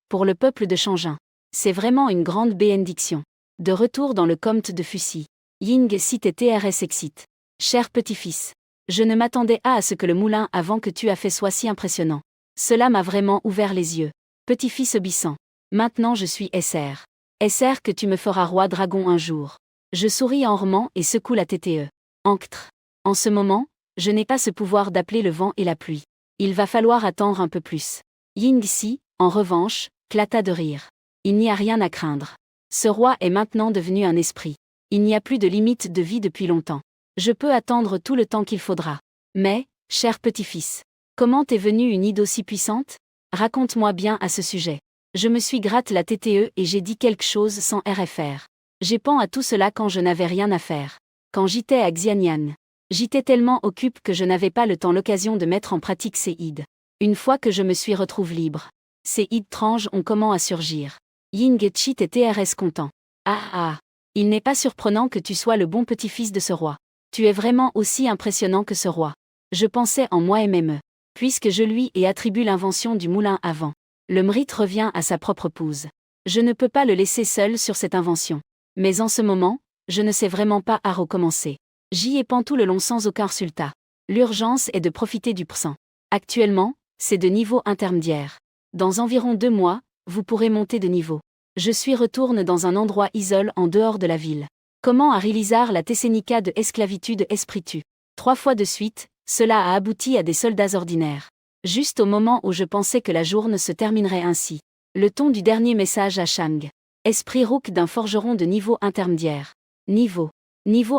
Speaker 1: Pour le peuple de Changin, c'est vraiment une grande bénédiction. De retour dans le comte de Fussy. Ying cite et TRS excite. Cher petit-fils, je ne m'attendais pas à ce que le moulin à vent que tu as fait soit si impressionnant. Cela m'a vraiment ouvert les yeux. Petit-fils obéissant. Maintenant je suis SR. SR que tu me feras roi dragon un jour. Je souris en roman et secoue la TTE. Anctre. En ce moment, je n'ai pas ce pouvoir d'appeler le vent et la pluie. Il va falloir attendre un peu plus. Ying Si, en revanche, éclata de rire. Il n'y a rien à craindre. Ce roi est maintenant devenu un esprit. Il n'y a plus de limite de vie depuis longtemps. Je peux attendre tout le temps qu'il faudra. Mais, cher petit-fils, comment t'es venue une idée aussi puissante? Raconte-moi bien à ce sujet. Je me suis gratte la TTE et j'ai dit quelque chose sans RFR. J'ai pensé à tout cela quand je n'avais rien à faire. Quand j'étais à Xianyan. J'étais tellement occupé que je n'avais pas le temps l'occasion de mettre en pratique ces ides. Une fois que je me suis retrouvé libre, ces ides étranges ont comment à surgir. Ying Chit et TRS content. Ah. Il n'est pas surprenant que tu sois le bon petit-fils de ce roi. Tu es vraiment aussi impressionnant que ce roi. Je pensais en moi MME. Puisque je lui ai attribué l'invention du moulin à vent. Le mérite revient à sa propre épouse. Je ne peux pas le laisser seul sur cette invention. Mais en ce moment, je ne sais vraiment pas à recommencer. J'y ai pensé tout le long sans aucun résultat. L'urgence est de profiter du présent. Actuellement, c'est de niveau intermédiaire. Dans environ 2 mois, vous pourrez monter de niveau. Je suis retourne dans un endroit isolé en dehors de la ville. Comment a réalisé la Tessénica de esclavitude espritue. 3 fois de suite, cela a abouti à des soldats ordinaires. Juste au moment où je pensais que la journée se terminerait ainsi. Le ton du dernier message à Chang. Esprit rook d'un forgeron de niveau intermédiaire. Niveau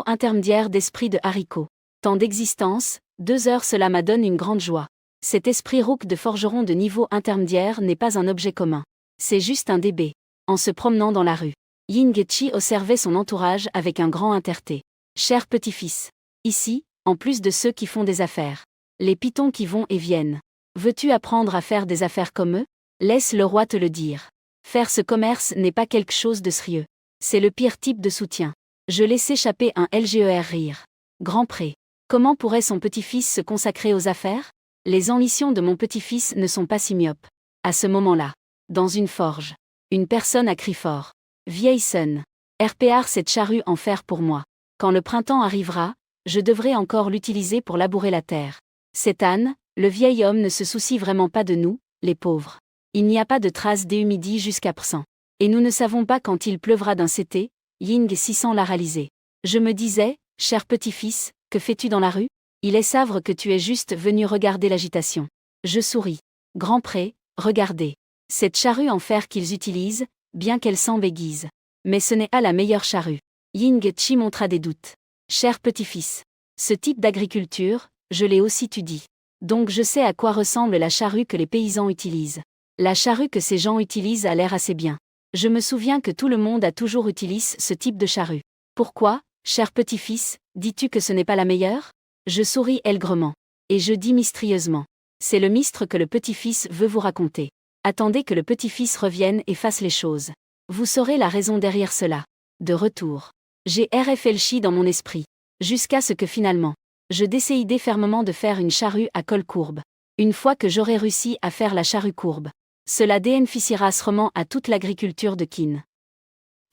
Speaker 1: intermédiaire d'esprit de haricot. Temps d'existence, 2 heures cela m'a donné une grande joie. Cet esprit rook de forgeron de niveau intermédiaire n'est pas un objet commun. C'est juste un DB. En se promenant dans la rue, Ying Chi observait son entourage avec un grand intérêt. Cher petit-fils. Ici, en plus de ceux qui font des affaires. Les pitons qui vont et viennent. Veux-tu apprendre à faire des affaires comme eux? Laisse le roi te le dire. Faire ce commerce n'est pas quelque chose de sérieux. C'est le pire type de soutien. Je laisse échapper un LGER rire. Grand pré. Comment pourrait son petit-fils se consacrer aux affaires? Les ambitions de mon petit-fils ne sont pas si myopes. À ce moment-là, dans une forge, une personne a crié fort. Vieille sonne. RPR cette charrue en fer pour moi. Quand le printemps arrivera, je devrai encore l'utiliser pour labourer la terre. Cet âne, le vieil homme ne se soucie vraiment pas de nous, les pauvres. Il n'y a pas de trace d'éhumidie jusqu'à présent. Et nous ne savons pas quand il pleuvra d'un CT, Ying 600 l'a réalisé. Je me disais, cher petit-fils, que fais-tu dans la rue? Il est savre que tu es juste venu regarder l'agitation. Je souris. Grand pré, regardez. Cette charrue en fer qu'ils utilisent, bien qu'elle semble aiguise. Mais ce n'est pas la meilleure charrue. Ying Chi montra des doutes. Cher petit-fils. Ce type d'agriculture, je l'ai aussi étudié. Donc je sais à quoi ressemble la charrue que les paysans utilisent. La charrue que ces gens utilisent a l'air assez bien. Je me souviens que tout le monde a toujours utilisé ce type de charrue. Pourquoi, cher petit-fils, dis-tu que ce n'est pas la meilleure? Je souris aigrement. Et je dis mystérieusement. C'est le mystre que le petit-fils veut vous raconter. Attendez que le petit-fils revienne et fasse les choses. Vous saurez la raison derrière cela. De retour. J'ai réfléchi dans mon esprit. Jusqu'à ce que finalement, je décidai fermement de faire une charrue à col courbe. Une fois que j'aurai réussi à faire la charrue courbe, cela bénéficiera sûrement à toute l'agriculture de Kin.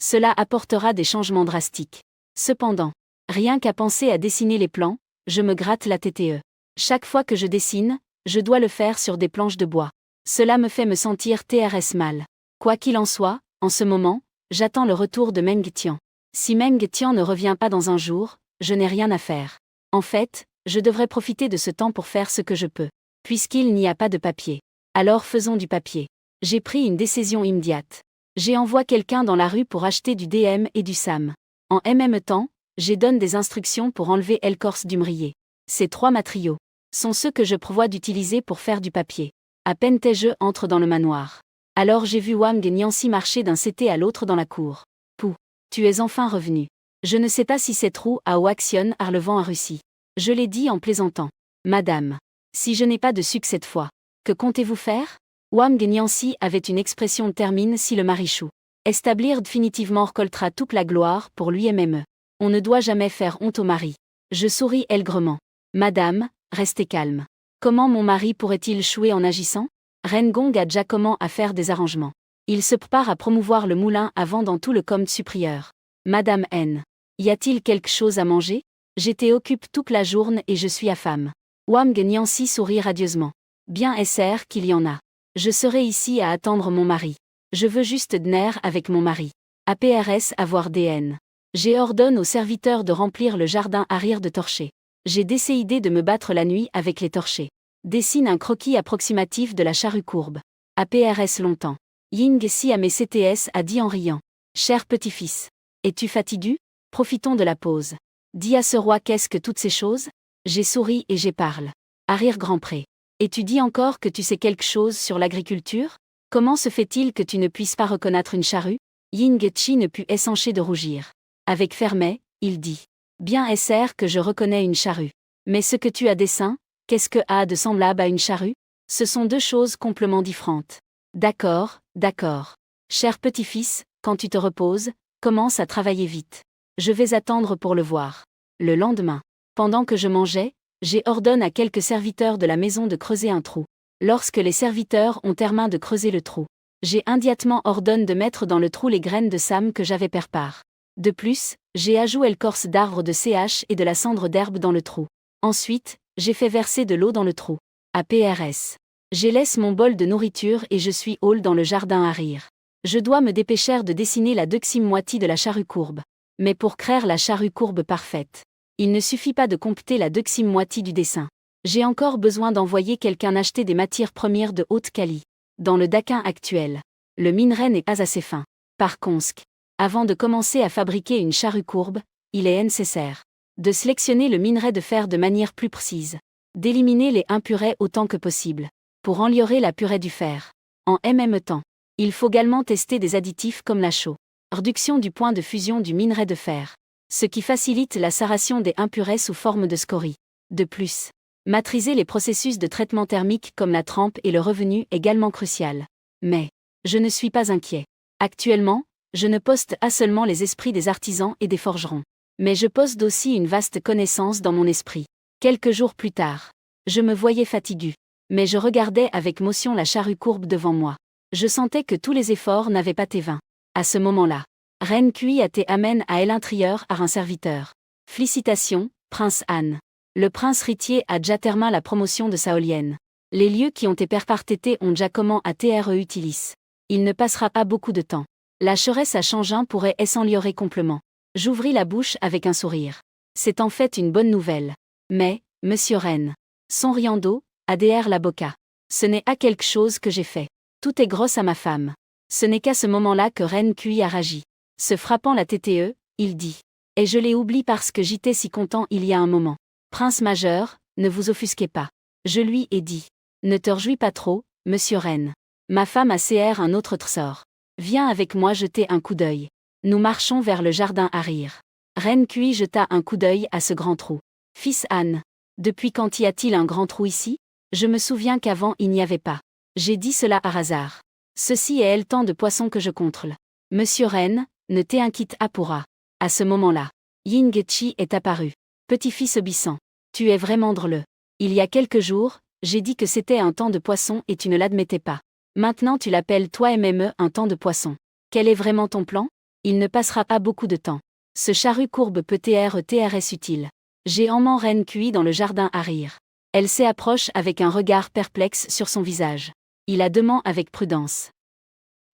Speaker 1: Cela apportera des changements drastiques. Cependant, rien qu'à penser à dessiner les plans, je me gratte la tête. Chaque fois que je dessine, je dois le faire sur des planches de bois. Cela me fait me sentir TRS mal. Quoi qu'il en soit, en ce moment, j'attends le retour de Meng Tian. Si Meng Tian ne revient pas dans un jour, je n'ai rien à faire. En fait, je devrais profiter de ce temps pour faire ce que je peux. Puisqu'il n'y a pas de papier. Alors faisons du papier. J'ai pris une décision immédiate. J'ai envoyé quelqu'un dans la rue pour acheter du DM et du SAM. En même temps, j'ai donné des instructions pour enlever l'écorce du mûrier. Ces 3 matériaux sont ceux que je prévois d'utiliser pour faire du papier. À peine je entre dans le manoir. Alors j'ai vu Wang Nianxi marcher d'un CT à l'autre dans la cour. Pou, tu es enfin revenu. Je ne sais pas si cette roue à Oaxion a le vent à Russie. Je l'ai dit en plaisantant. Madame, si je n'ai pas de succès cette fois, que comptez-vous faire? Wang Nianxi avait une expression termine si le marichou. Établir définitivement récoltera toute la gloire pour lui-même. On ne doit jamais faire honte au mari. Je souris aigrement. Madame, restez calme. Comment mon mari pourrait-il échouer en agissant? Rengong a déjà commencé à faire des arrangements. Il se prépare à promouvoir le moulin à vent dans tout le comte supérieur. Madame N. Y a-t-il quelque chose à manger? J'étais occupé toute la journée et je suis affame. Wang Nianxi sourit radieusement. Bien SR qu'il y en a. Je serai ici à attendre mon mari. Je veux juste dîner avec mon mari. APRS avoir DN. J'ai ordonné aux serviteurs de remplir le jardin arrière de torchers. J'ai décidé de me battre la nuit avec les torchers. Dessine un croquis approximatif de la charrue courbe. APRS longtemps. Ying si à mes CTS a dit en riant. Cher petit-fils. Es-tu fatigué? Profitons de la pause. Dis à ce roi qu'est-ce que toutes ces choses? J'ai souri et j'ai parlé. À rire grand pré. Et tu dis encore que tu sais quelque chose sur l'agriculture? Comment se fait-il que tu ne puisses pas reconnaître une charrue? Ying Chi ne put s'empêcher de rougir. Avec fermet, il dit. Bien SR que je reconnais une charrue. Mais ce que tu as dessin, qu'est-ce que a de semblable à une charrue? Ce sont 2 choses complètement différentes. D'accord, d'accord. Cher petit-fils, quand tu te reposes, commence à travailler vite. Je vais attendre pour le voir. Le lendemain, pendant que je mangeais, j'ai ordonné à quelques serviteurs de la maison de creuser un trou. Lorsque les serviteurs ont terminé de creuser le trou, j'ai immédiatement ordonné de mettre dans le trou les graines de SAM que j'avais préparées. De plus, j'ai ajouté l'écorce d'arbre de CH et de la cendre d'herbe dans le trou. Ensuite, j'ai fait verser de l'eau dans le trou. APRS. J'ai laissé mon bol de nourriture et je suis hall dans le jardin à rire. Je dois me dépêcher de dessiner la deuxième moitié de la charrue courbe. Mais pour créer la charrue courbe parfaite, il ne suffit pas de compter la deuxième moitié du dessin. J'ai encore besoin d'envoyer quelqu'un acheter des matières premières de haute qualité. Dans le Daquin actuel, le minerai n'est pas assez fin. Par conséquent, avant de commencer à fabriquer une charrue courbe, il est nécessaire de sélectionner le minerai de fer de manière plus précise, d'éliminer les impurés autant que possible, pour améliorer la pureté du fer. En même temps, il faut également tester des additifs comme la chaux, réduction du point de fusion du minerai de fer, ce qui facilite la séparation des impurés sous forme de scories. De plus, maîtriser les processus de traitement thermique comme la trempe et le revenu est également crucial. Mais, je ne suis pas inquiet. Actuellement, je ne poste pas seulement les esprits des artisans et des forgerons, mais je poste aussi une vaste connaissance dans mon esprit. Quelques jours plus tard, je me voyais fatigué, mais je regardais avec motion la charrue courbe devant moi. Je sentais que tous les efforts n'avaient pas été vains. À ce moment-là, Ren Kui a été amène à l'intérieur à un serviteur. Félicitations, Prince Han. Le prince héritier a déjà terminé la promotion de Saolienne. Les lieux qui ont été perpartétés ont déjà comment à TRE utilis. Il ne passera pas beaucoup de temps. La cheresse à Changin pourrait s'améliorer complètement. J'ouvris la bouche avec un sourire. C'est en fait une bonne nouvelle. Mais, monsieur Ren. Son riando, ADR la boca. Ce n'est pas quelque chose que j'ai fait. Tout est grosse à ma femme. Ce n'est qu'à ce moment-là que Ren Kui a ragi. Se frappant la TTE, il dit. Et je l'ai oublié parce que j'étais si content il y a un moment. Prince majeur, ne vous offusquez pas. Je lui ai dit. Ne te réjouis pas trop, monsieur Ren. Ma femme a CR un autre trésor. Viens avec moi jeter un coup d'œil. Nous marchons vers le jardin à rire. Ren Kui jeta un coup d'œil à ce grand trou. Fils Anne. Depuis quand y a-t-il un grand trou ici? Je me souviens qu'avant il n'y avait pas. J'ai dit cela par hasard. Ceci est le temps de poisson que je contrôle. Monsieur Ren, ne t'inquiète pas pourra. À ce moment-là, Ying-chi est apparu. Petit-fils obéissant. Tu es vraiment drôle. Il y a quelques jours, j'ai dit que c'était un temps de poisson et tu ne l'admettais pas. Maintenant tu l'appelles toi MME un temps de poisson. Quel est vraiment ton plan? Il ne passera pas beaucoup de temps. Ce charrue courbe peut TRS utile. J'ai emmené Ren Kui dans le jardin à rire. Elle s'approche avec un regard perplexe sur son visage. Il a demandé avec prudence.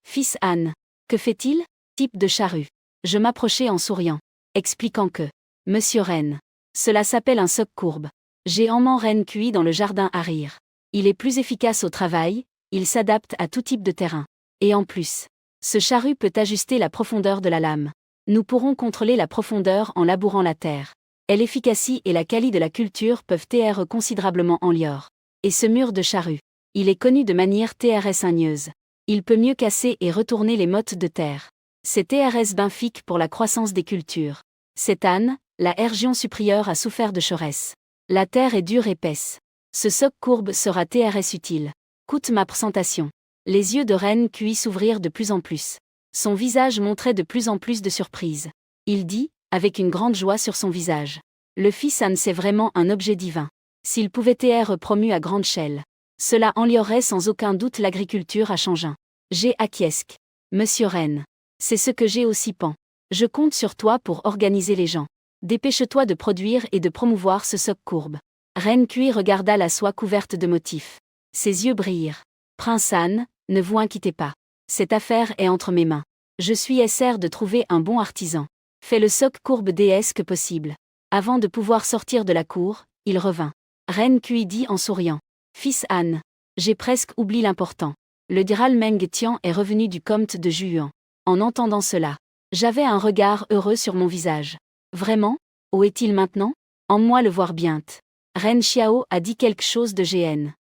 Speaker 1: Fils Anne. Que fait-il? Type de charrue. Je m'approchai en souriant, expliquant que, monsieur Ren. Cela s'appelle un soc courbe. J'ai emmené Ren Kui dans le jardin à rire. Il est plus efficace au travail, il s'adapte à tout type de terrain. Et en plus, ce charrue peut ajuster la profondeur de la lame. Nous pourrons contrôler la profondeur en labourant la terre. Et l'efficacité et la qualité de la culture peuvent TR considérablement en lior. Et ce mur de charrue, il est connu de manière TRS ingénieuse. Il peut mieux casser et retourner les mottes de terre. C'est TRS bénéfique pour la croissance des cultures. Cette Anne, la région supérieure a souffert de cheresse. La terre est dure et épaisse. Ce soc courbe sera TRS utile. Coûte ma présentation. Les yeux de Ren Kui s'ouvrirent de plus en plus. Son visage montrait de plus en plus de surprise. Il dit, avec une grande joie sur son visage. Le fils Anne c'est vraiment un objet divin. S'il pouvait être promu à grande échelle, cela améliorerait sans aucun doute l'agriculture à Changin. J'ai acquiesque. Monsieur Ren. C'est ce que j'ai aussi pen. Je compte sur toi pour organiser les gens. Dépêche-toi de produire et de promouvoir ce soc courbe. Ren Kui regarda la soie couverte de motifs. Ses yeux brillèrent. Prince Anne, ne vous inquiétez pas. Cette affaire est entre mes mains. Je suis SR de trouver un bon artisan. Fais le soc courbe DS que possible. Avant de pouvoir sortir de la cour, il revint. Ren Kui dit en souriant. Fils Anne. J'ai presque oublié l'important. Le Diral Meng Tian est revenu du comte de Juyuan. En entendant cela, j'avais un regard heureux sur mon visage. Vraiment? Où est-il maintenant? En moi le voir bientôt. Ren Xiao a dit quelque chose de GN.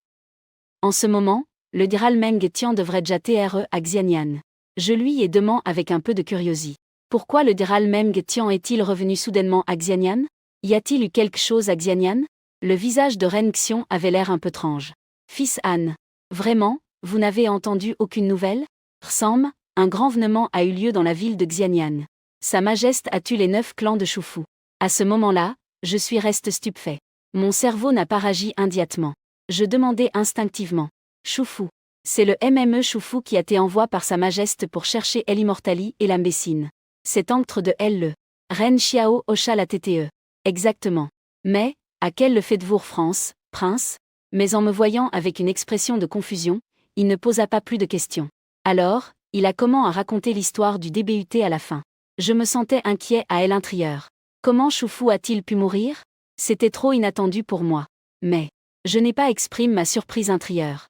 Speaker 1: En ce moment, le Diral Meng Tian devrait déjà TRE à Xianyan. Je lui ai demandé avec un peu de curiosité. Pourquoi le Diral Meng Tian est-il revenu soudainement à Xianyan? Y a-t-il eu quelque chose à Xianyan? Le visage de Ren Xion avait l'air un peu étrange. Fils Anne. Vraiment, vous n'avez entendu aucune nouvelle? Ressemble, un grand événement a eu lieu dans la ville de Xianyan. Sa Majesté a tué les 9 clans de Shufu. À ce moment-là, je suis resté stupéfait. Mon cerveau n'a pas réagi immédiatement. Je demandais instinctivement. Shufu. C'est le MME Shufu qui a été envoyé par Sa Majesté pour chercher l'immortali et la médecine. C'est encre de elle. Ren Xiao hocha la TTE. Exactement. Mais, à quel le faites-vous France, prince? Mais en me voyant avec une expression de confusion, il ne posa pas plus de questions. Alors, il a comment à raconter l'histoire du DBUT à la fin. Je me sentais inquiet à l'intérieur. Comment Shufu a-t-il pu mourir? C'était trop inattendu pour moi. Mais, je n'ai pas exprimé ma surprise intérieure.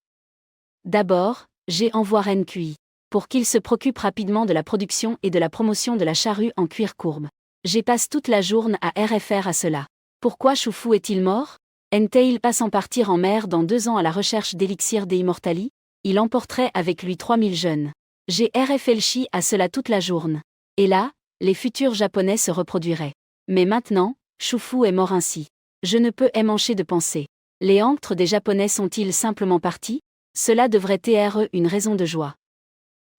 Speaker 1: D'abord, j'ai envoyé Ren Kui. Pour qu'il se préoccupe rapidement de la production et de la promotion de la charrue en cuir courbe. J'ai passé toute la journée à RFR à cela. Pourquoi Shufu est-il mort? N'était-il pas sans partir en mer dans 2 ans à la recherche d'élixir des immortali? Il emporterait avec lui 3000 jeunes. J'ai réfléchi à cela toute la journée. Et là, les futurs japonais se reproduiraient. Mais maintenant, Shufu est mort ainsi. Je ne peux m'empêcher de penser. Les anctres des japonais sont-ils simplement partis? Cela devrait être une raison de joie.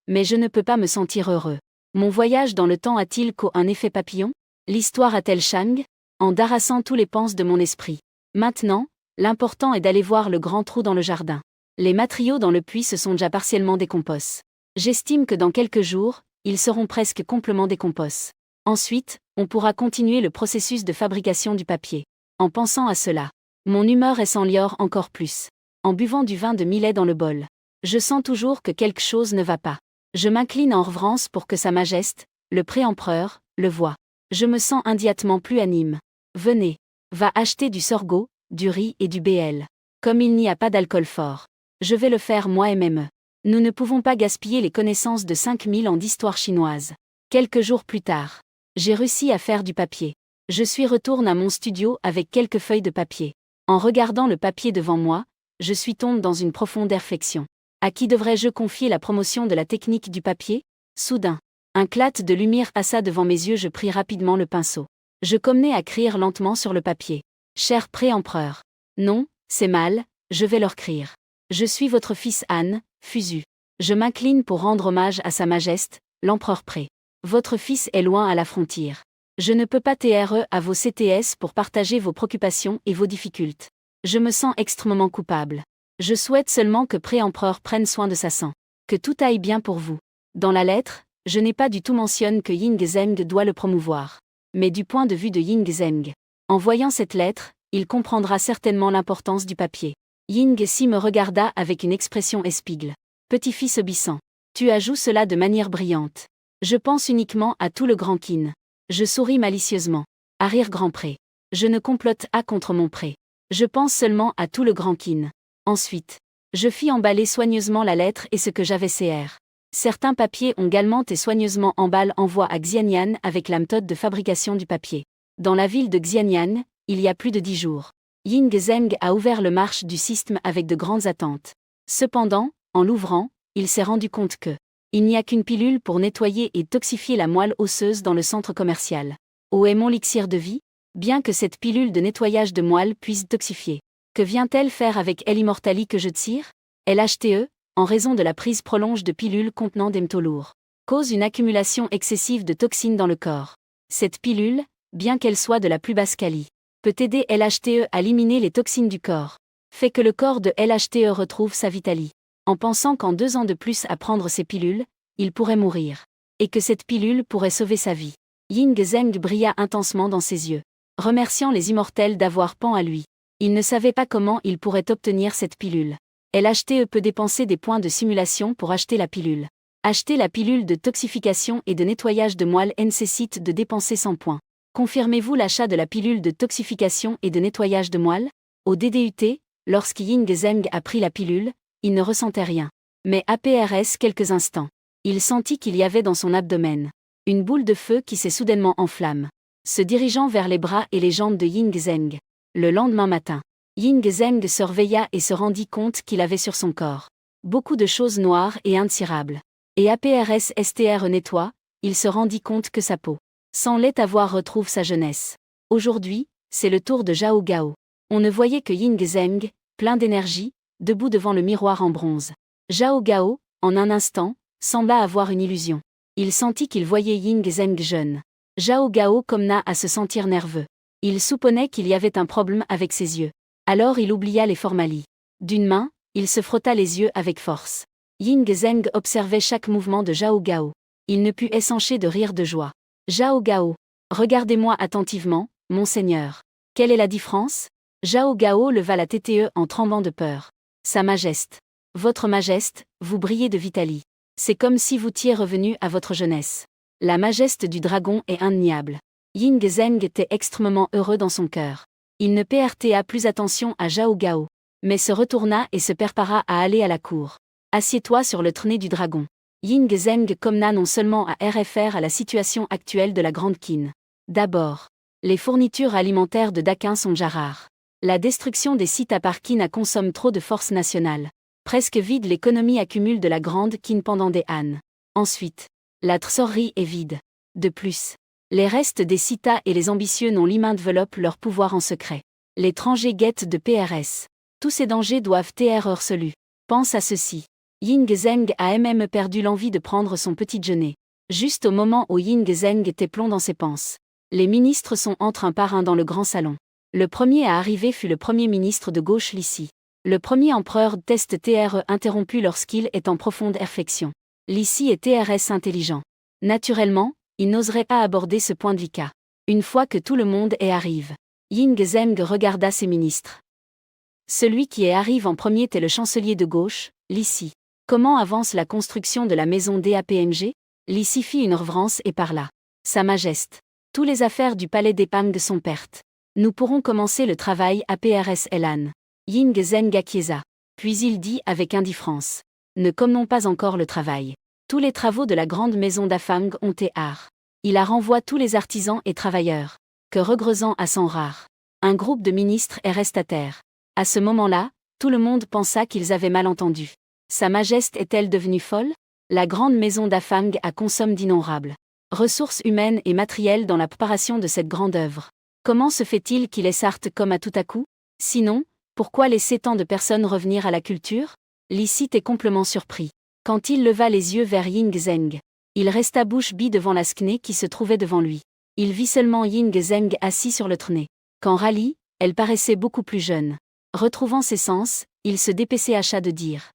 Speaker 1: Mais je ne peux pas me sentir heureux. Mon voyage dans le temps a-t-il qu'un effet papillon? L'histoire a-t-elle Shang? En darassant tous les penses de mon esprit. Maintenant, l'important est d'aller voir le grand trou dans le jardin. Les matériaux dans le puits se sont déjà partiellement décomposés. J'estime que dans quelques jours, ils seront presque complètement décomposés. Ensuite, on pourra continuer le processus de fabrication du papier. En pensant à cela, mon humeur s'améliore encore plus. En buvant du vin de millet dans le bol, je sens toujours que quelque chose ne va pas. Je m'incline en reverence pour que Sa Majesté, le Pré-Empereur, le voie. Je me sens immédiatement plus anime. Venez, va acheter du sorgho, du riz et du BL. Comme il n'y a pas d'alcool fort, je vais le faire moi-même. Nous ne pouvons pas gaspiller les connaissances de 5000 ans d'histoire chinoise. Quelques jours plus tard, j'ai réussi à faire du papier. Je suis retourné à mon studio avec quelques feuilles de papier. En regardant le papier devant moi, je suis tombé dans une profonde réflexion. À qui devrais-je confier la promotion de la technique du papier? Soudain, un clat de lumière passa devant mes yeux. Je pris rapidement le pinceau. Je commençai à écrire lentement sur le papier. Cher Pré-Empereur. Non, c'est mal, je vais leur écrire. Je suis votre fils Han, Fusu. Je m'incline pour rendre hommage à Sa Majesté, l'Empereur Pré. Votre fils est loin à la frontière. Je ne peux pas TRE à vos CTS pour partager vos préoccupations et vos difficultés. Je me sens extrêmement coupable. Je souhaite seulement que Pré-Empereur prenne soin de sa santé. Que tout aille bien pour vous. Dans la lettre, je n'ai pas du tout mentionné que Ying Zeng doit le promouvoir. Mais du point de vue de Ying Zeng, en voyant cette lettre, il comprendra certainement l'importance du papier. Ying Si me regarda avec une expression espiègle. Petit-fils obéissant. Tu ajoues cela de manière brillante. Je pense uniquement à tout le grand Qin. Je souris malicieusement. À rire grand pré. Je ne complote pas contre mon pré. Je pense seulement à tout le grand Qin. Ensuite, je fis emballer soigneusement la lettre et ce que j'avais CR. Certains papiers ont galement et soigneusement emballé envoie à Xianyan avec la méthode de fabrication du papier. Dans la ville de Xianyan, il y a plus de 10 jours. Ying Zeng a ouvert le marché du système avec de grandes attentes. Cependant, en l'ouvrant, il s'est rendu compte que il n'y a qu'une pilule pour nettoyer et toxifier la moelle osseuse dans le centre commercial. Où est mon elixir de vie? Bien que cette pilule de nettoyage de moelle puisse toxifier. Que vient-elle faire avec l'immortali que je tire? LHTE, en raison de la prise prolonge de pilules contenant des métaux lourds, cause une accumulation excessive de toxines dans le corps. Cette pilule, bien qu'elle soit de la plus basse qualité, peut aider LHTE à éliminer les toxines du corps. Fait que le corps de LHTE retrouve sa vitalité. En pensant qu'en 2 ans de plus à prendre ces pilules, il pourrait mourir. Et que cette pilule pourrait sauver sa vie. Ying Zeng brilla intensement dans ses yeux, remerciant les immortels d'avoir pen à lui. Il ne savait pas comment il pourrait obtenir cette pilule. LHTE peut dépenser des points de simulation pour acheter la pilule. Acheter la pilule de toxification et de nettoyage de moelle nécessite de dépenser 100 points. Confirmez-vous l'achat de la pilule de toxification et de nettoyage de moelle? Au DDUT, lorsque Ying Zeng a pris la pilule, il ne ressentait rien. Mais APRS quelques instants. Il sentit qu'il y avait dans son abdomen une boule de feu qui s'est soudainement enflamme, se dirigeant vers les bras et les jambes de Ying Zeng. Le lendemain matin, Ying Zeng se réveilla et se rendit compte qu'il avait sur son corps beaucoup de choses noires et indésirables. Et APRS STR nettoie, il se rendit compte que sa peau semblait avoir retrouve sa jeunesse. Aujourd'hui, c'est le tour de Zhao Gao. On ne voyait que Ying Zeng, plein d'énergie, debout devant le miroir en bronze. Zhao Gao, en un instant, sembla avoir une illusion. Il sentit qu'il voyait Ying Zeng jeune. Zhao Gao commença à se sentir nerveux. Il soupçonnait qu'il y avait un problème avec ses yeux. Alors il oublia les formalités. D'une main, il se frotta les yeux avec force. Ying Zeng observait chaque mouvement de Zhao Gao. Il ne put s'empêcher de rire de joie. Zhao Gao, regardez-moi attentivement, monseigneur. Quelle est la différence? Zhao Gao leva la tête en tremblant de peur. Sa Majesté. Votre Majesté, vous brillez de vitalité. C'est comme si vous étiez revenu à votre jeunesse. La majesté du dragon est indéniable. Ying Zeng était extrêmement heureux dans son cœur. Il ne prêta plus attention à Zhao Gao, mais se retourna et se prépara à aller à la cour. Assieds-toi sur le trône du dragon. Ying Zeng commença non seulement à RFR à la situation actuelle de la Grande Qin. D'abord, les fournitures alimentaires de Dakin sont déjà rares. La destruction des sites à Parkin consomme trop de forces nationales. Presque vide, l'économie accumule de la Grande Qin pendant des années. Ensuite, la trésorerie est vide. De plus, les restes des citas et les ambitieux non-limains développent leur pouvoir en secret. L'étranger guette de PRS. Tous ces dangers doivent être harcelus. Pense à ceci. Ying Zeng a même perdu l'envie de prendre son petit déjeuner. Juste au moment où Ying Zeng était plomb dans ses pensées. Les ministres sont entrés un par un dans le grand salon. Le premier à arriver fut le premier ministre de gauche Lissi. Le premier empereur test TRE interrompu lorsqu'il est en profonde réflexion. Lissi est TRS intelligent. Naturellement, il n'oserait pas aborder ce point délicat. Une fois que tout le monde arrive. Ying Zeng regarda ses ministres. Celui qui arrive en premier est le chancelier de gauche, Li Si. Comment avance la construction de la maison DAPMG? Li Si fit une révérence et parla. Sa Majesté. Tous les affaires du palais d'Epang sont pertes. Nous pourrons commencer le travail à PRS Elan. Ying Zeng acquiesça. Puis il dit avec indifférence. Ne commençons pas encore le travail. Tous les travaux de la grande maison d'Afang ont été art. Il a renvoie tous les artisans et travailleurs. Que regresant à son rare. Un groupe de ministres est restataire. À ce moment-là, tout le monde pensa qu'ils avaient mal entendu. Sa Majesté est-elle devenue folle? La grande maison d'Afang a consomme d'innombrables ressources humaines et matérielles dans la préparation de cette grande œuvre. Comment se fait-il qu'il est sarte comme à tout à coup? Sinon, pourquoi laisser tant de personnes revenir à la culture? Li Si était complètement surpris. Quand il leva les yeux vers Ying Zeng, il resta bouche bée devant la skné qui se trouvait devant lui. Il vit seulement Ying Zeng assis sur le trône. Quand Rally, elle paraissait beaucoup plus jeune. Retrouvant ses sens, il se dépêcha de dire.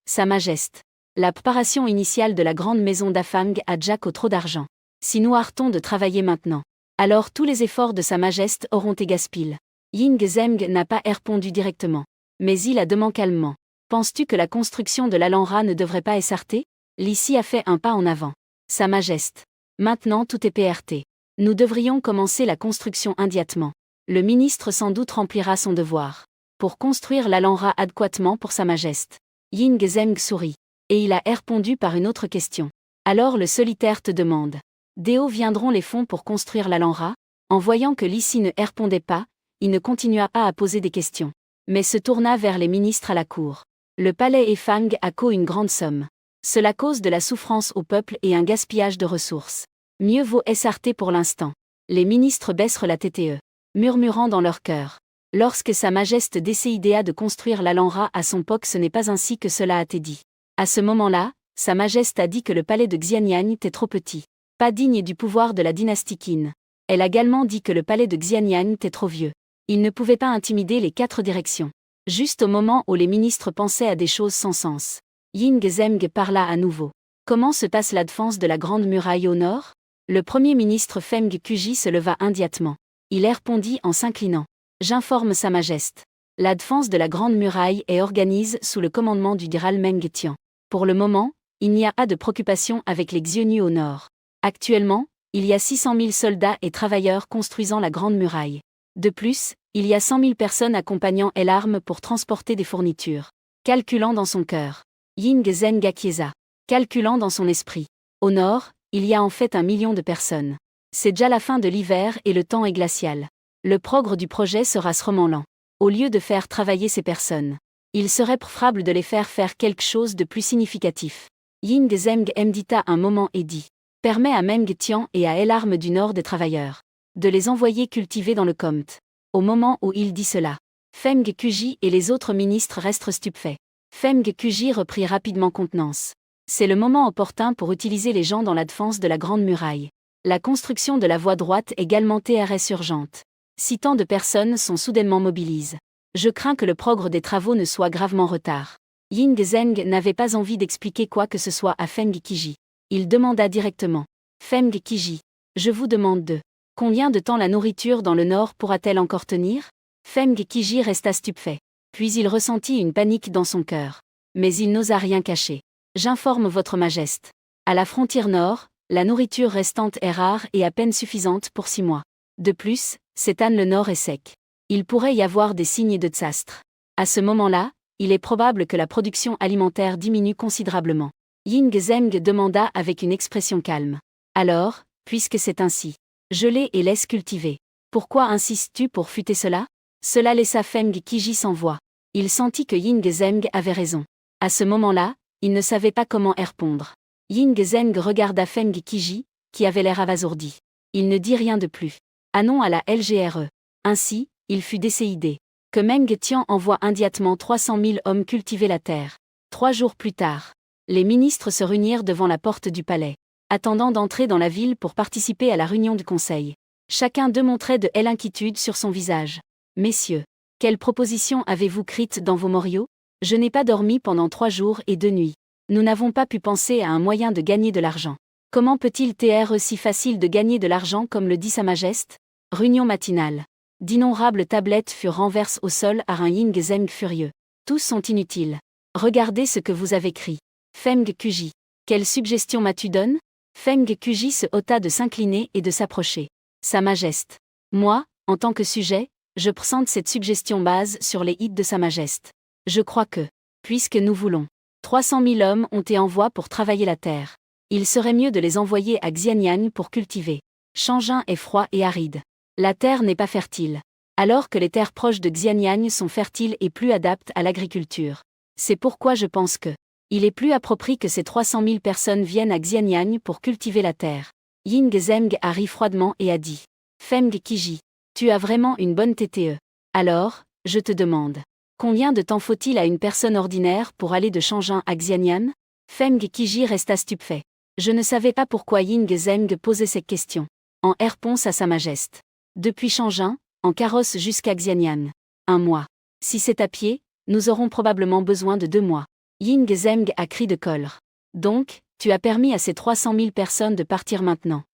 Speaker 1: Sa Majesté. La préparation initiale de la grande maison d'Afang a déjà trop d'argent. Si nous arrêtons de travailler maintenant, alors tous les efforts de Sa Majesté auront été gaspillés. Ying Zeng n'a pas répondu directement. Mais il a demandé calmement. Penses-tu que la construction de l'Alanra ne devrait pas s'arrêter? Li Si a fait un pas en avant. Sa Majesté. Maintenant tout est PRT. Nous devrions commencer la construction immédiatement. Le ministre sans doute remplira son devoir. Pour construire l'Alanra adéquatement pour Sa Majesté. Ying Zeng sourit. Et il a répondu par une autre question. Alors le solitaire te demande. D'où viendront les fonds pour construire l'Alanra? En voyant que Li Si ne répondait pas, il ne continua pas à poser des questions. Mais se tourna vers les ministres à la cour. Le palais Efang a coûté une grande somme. Cela cause de la souffrance au peuple et un gaspillage de ressources. Mieux vaut s'arrêter pour l'instant. Les ministres baissèrent la tête, murmurant dans leur cœur. Lorsque Sa Majesté décida de construire l'Alanra à son époque, ce n'est pas ainsi que cela a été dit. À ce moment-là, Sa Majesté a dit que le palais de Xianyang était trop petit, pas digne du pouvoir de la dynastie Qin. Elle a également dit que le palais de Xianyang était trop vieux. Il ne pouvait pas intimider les 4 directions. Juste au moment où les ministres pensaient à des choses sans sens, Ying Zeng parla à nouveau. Comment se passe la défense de la grande muraille au nord? Le premier ministre Feng Kuji se leva immédiatement. Il répondit en s'inclinant. J'informe Sa Majesté. La défense de la grande muraille est organisée sous le commandement du général Meng Tian. Pour le moment, il n'y a pas de préoccupation avec les Xiongnu au nord. Actuellement, il y a 600 000 soldats et travailleurs construisant la grande muraille. De plus, il y a 100 000 personnes accompagnant l'arme pour transporter des fournitures. Calculant dans son cœur. Ying Zeng acquiesça. Calculant dans son esprit. Au nord, il y a en fait 1 million de personnes. C'est déjà la fin de l'hiver et le temps est glacial. Le progrès du projet sera sûrement lent. Au lieu de faire travailler ces personnes, il serait préférable de les faire quelque chose de plus significatif. Ying Zeng médita un moment et dit. Permet à Meng Tian et à l'arme du nord des travailleurs de les envoyer cultiver dans le comte. Au moment où il dit cela, Feng Kuji et les autres ministres restent stupéfaits. Feng Kuji reprit rapidement contenance. C'est le moment opportun pour utiliser les gens dans la défense de la grande muraille. La construction de la voie droite est également TRS urgente. Si tant de personnes sont soudainement mobilisées, je crains que le progrès des travaux ne soit gravement retard. Ying Zeng n'avait pas envie d'expliquer quoi que ce soit à Feng Kuji. Il demanda directement. Feng Kuji, je vous demande de. Combien de temps la nourriture dans le nord pourra-t-elle encore tenir? Feng Kuji resta stupéfait. Puis il ressentit une panique dans son cœur. Mais il n'osa rien cacher. J'informe Votre Majesté. À la frontière nord, la nourriture restante est rare et à peine suffisante pour 6 mois. De plus, cet âne le nord est sec. Il pourrait y avoir des signes de désastre. À ce moment-là, il est probable que la production alimentaire diminue considérablement. Ying Zeng demanda avec une expression calme. Alors, puisque c'est ainsi, je les et laisse cultiver. Pourquoi insistes-tu pour futer cela? Cela laissa Feng Kuji sans voix. Il sentit que Ying Zeng avait raison. À ce moment-là, il ne savait pas comment répondre. Ying Zeng regarda Feng Kuji, qui avait l'air abasourdi. Il ne dit rien de plus. Allons à la LGRE. Ainsi, il fut décidé que Meng Tian envoie immédiatement 300 000 hommes cultiver la terre. 3 jours plus tard, les ministres se réunirent devant la porte du palais, attendant d'entrer dans la ville pour participer à la réunion du conseil. Chacun d'eux montrait de l'inquiétude sur son visage. Messieurs, quelle proposition avez-vous écrite dans vos memoriaux? Je n'ai pas dormi pendant 3 jours et 2 nuits. Nous n'avons pas pu penser à un moyen de gagner de l'argent. Comment peut-il être si facile de gagner de l'argent comme le dit Sa Majeste? Réunion matinale. D'innombrables tablettes furent renversées au sol par un Ying Zeng furieux. Tous sont inutiles. Regardez ce que vous avez écrit. Feng Kuji. Quelle suggestion m'as-tu donné? Feng Kuji se ôta de s'incliner et de s'approcher. Sa Majeste. Moi, en tant que sujet, je présente cette suggestion base sur les hits de Sa Majeste. Je crois que, puisque nous voulons, 300 000 hommes ont été envoyés pour travailler la terre. Il serait mieux de les envoyer à Xianyang pour cultiver. Shangin est froid et aride. La terre n'est pas fertile. Alors que les terres proches de Xianyang sont fertiles et plus adaptées à l'agriculture. C'est pourquoi je pense que il est plus approprié que ces 300 000 personnes viennent à Xianyang pour cultiver la terre. Ying Zeng a ri froidement et a dit. Feng Kiji, tu as vraiment une bonne TTE. Alors, je te demande. Combien de temps faut-il à une personne ordinaire pour aller de Shangin à Xianyang? Feng Kiji resta stupéfait. Je ne savais pas pourquoi Ying Zeng posait cette question. En réponse à Sa Majeste. Depuis Shangin, en carrosse jusqu'à Xianyang. 1 mois. Si c'est à pied, nous aurons probablement besoin de 2 mois. Ying Zeng a crié de colère. Donc, tu as permis à ces 300 000 personnes de partir maintenant.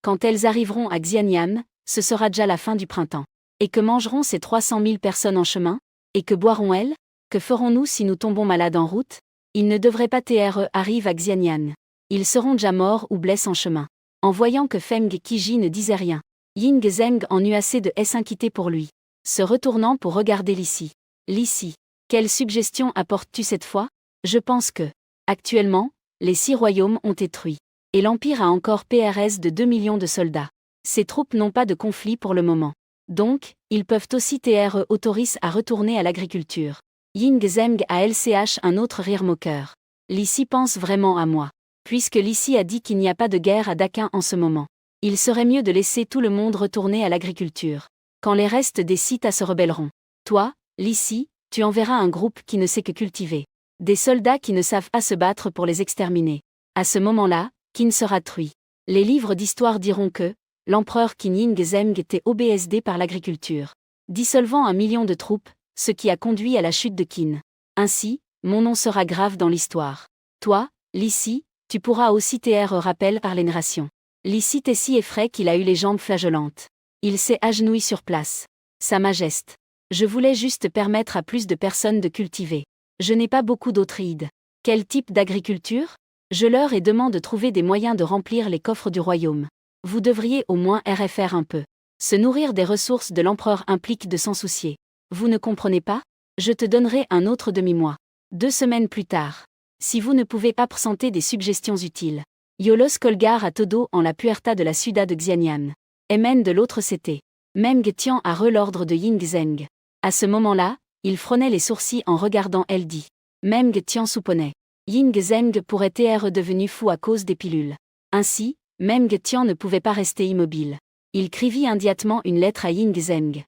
Speaker 1: Quand elles arriveront à Xianyang, ce sera déjà la fin du printemps. Et que mangeront ces 300 000 personnes en chemin? Et que boiront-elles? Que ferons-nous si nous tombons malades en route? Ils ne devraient pas arriver à Xianyang. Ils seront déjà morts ou blessés en chemin. En voyant que Feng Kiji ne disait rien, Ying Zeng en eut assez de s'inquiéter pour lui. Se retournant pour regarder Lissi. Lissi, quelle suggestion apportes-tu cette fois? Je pense que, actuellement, les 6 royaumes ont été détruits. Et l'Empire a encore PRS de 2 millions de soldats. Ces troupes n'ont pas de conflit pour le moment. Donc, ils peuvent aussi autorisés à retourner à l'agriculture. Ying Zeng a LCH un autre rire moqueur. Lissi pense vraiment à moi. Puisque Lissi a dit qu'il n'y a pas de guerre à Dakin en ce moment. Il serait mieux de laisser tout le monde retourner à l'agriculture. Quand les restes des sites se rebelleront. Toi, Lissi, tu enverras un groupe qui ne sait que cultiver. Des soldats qui ne savent pas se battre pour les exterminer. À ce moment-là, Qin sera détruit. Les livres d'histoire diront que l'empereur Qin Ying Zeng était obsédé par l'agriculture, dissolvant 1 million de troupes, ce qui a conduit à la chute de Qin. Ainsi, mon nom sera grave dans l'histoire. Toi, Lissi, tu pourras aussi rappel par les narrations. Lissi est si effrayé qu'il a eu les jambes flageolantes. Il s'est agenouillé sur place. Sa Majeste. Je voulais juste permettre à plus de personnes de cultiver. Je n'ai pas beaucoup d'autres idées. Quel type d'agriculture? Je leur ai demandé de trouver des moyens de remplir les coffres du royaume. Vous devriez au moins faire un peu. Se nourrir des ressources de l'empereur implique de s'en soucier. Vous ne comprenez pas? Je te donnerai un autre demi-mois. 2 semaines plus tard. Si vous ne pouvez pas présenter des suggestions utiles. Yolos Colgar à Todo en la puerta de la ciudad de Xianyang. Emen de l'autre c'était. Meng Tian a l'ordre de Ying Zeng. À ce moment-là, il frônait les sourcils en regardant elle dit. Meng Tian souponnait. Ying Zeng pourrait être devenu fou à cause des pilules. Ainsi, Meng Tian ne pouvait pas rester immobile. Il écrivit immédiatement une lettre à Ying Zeng.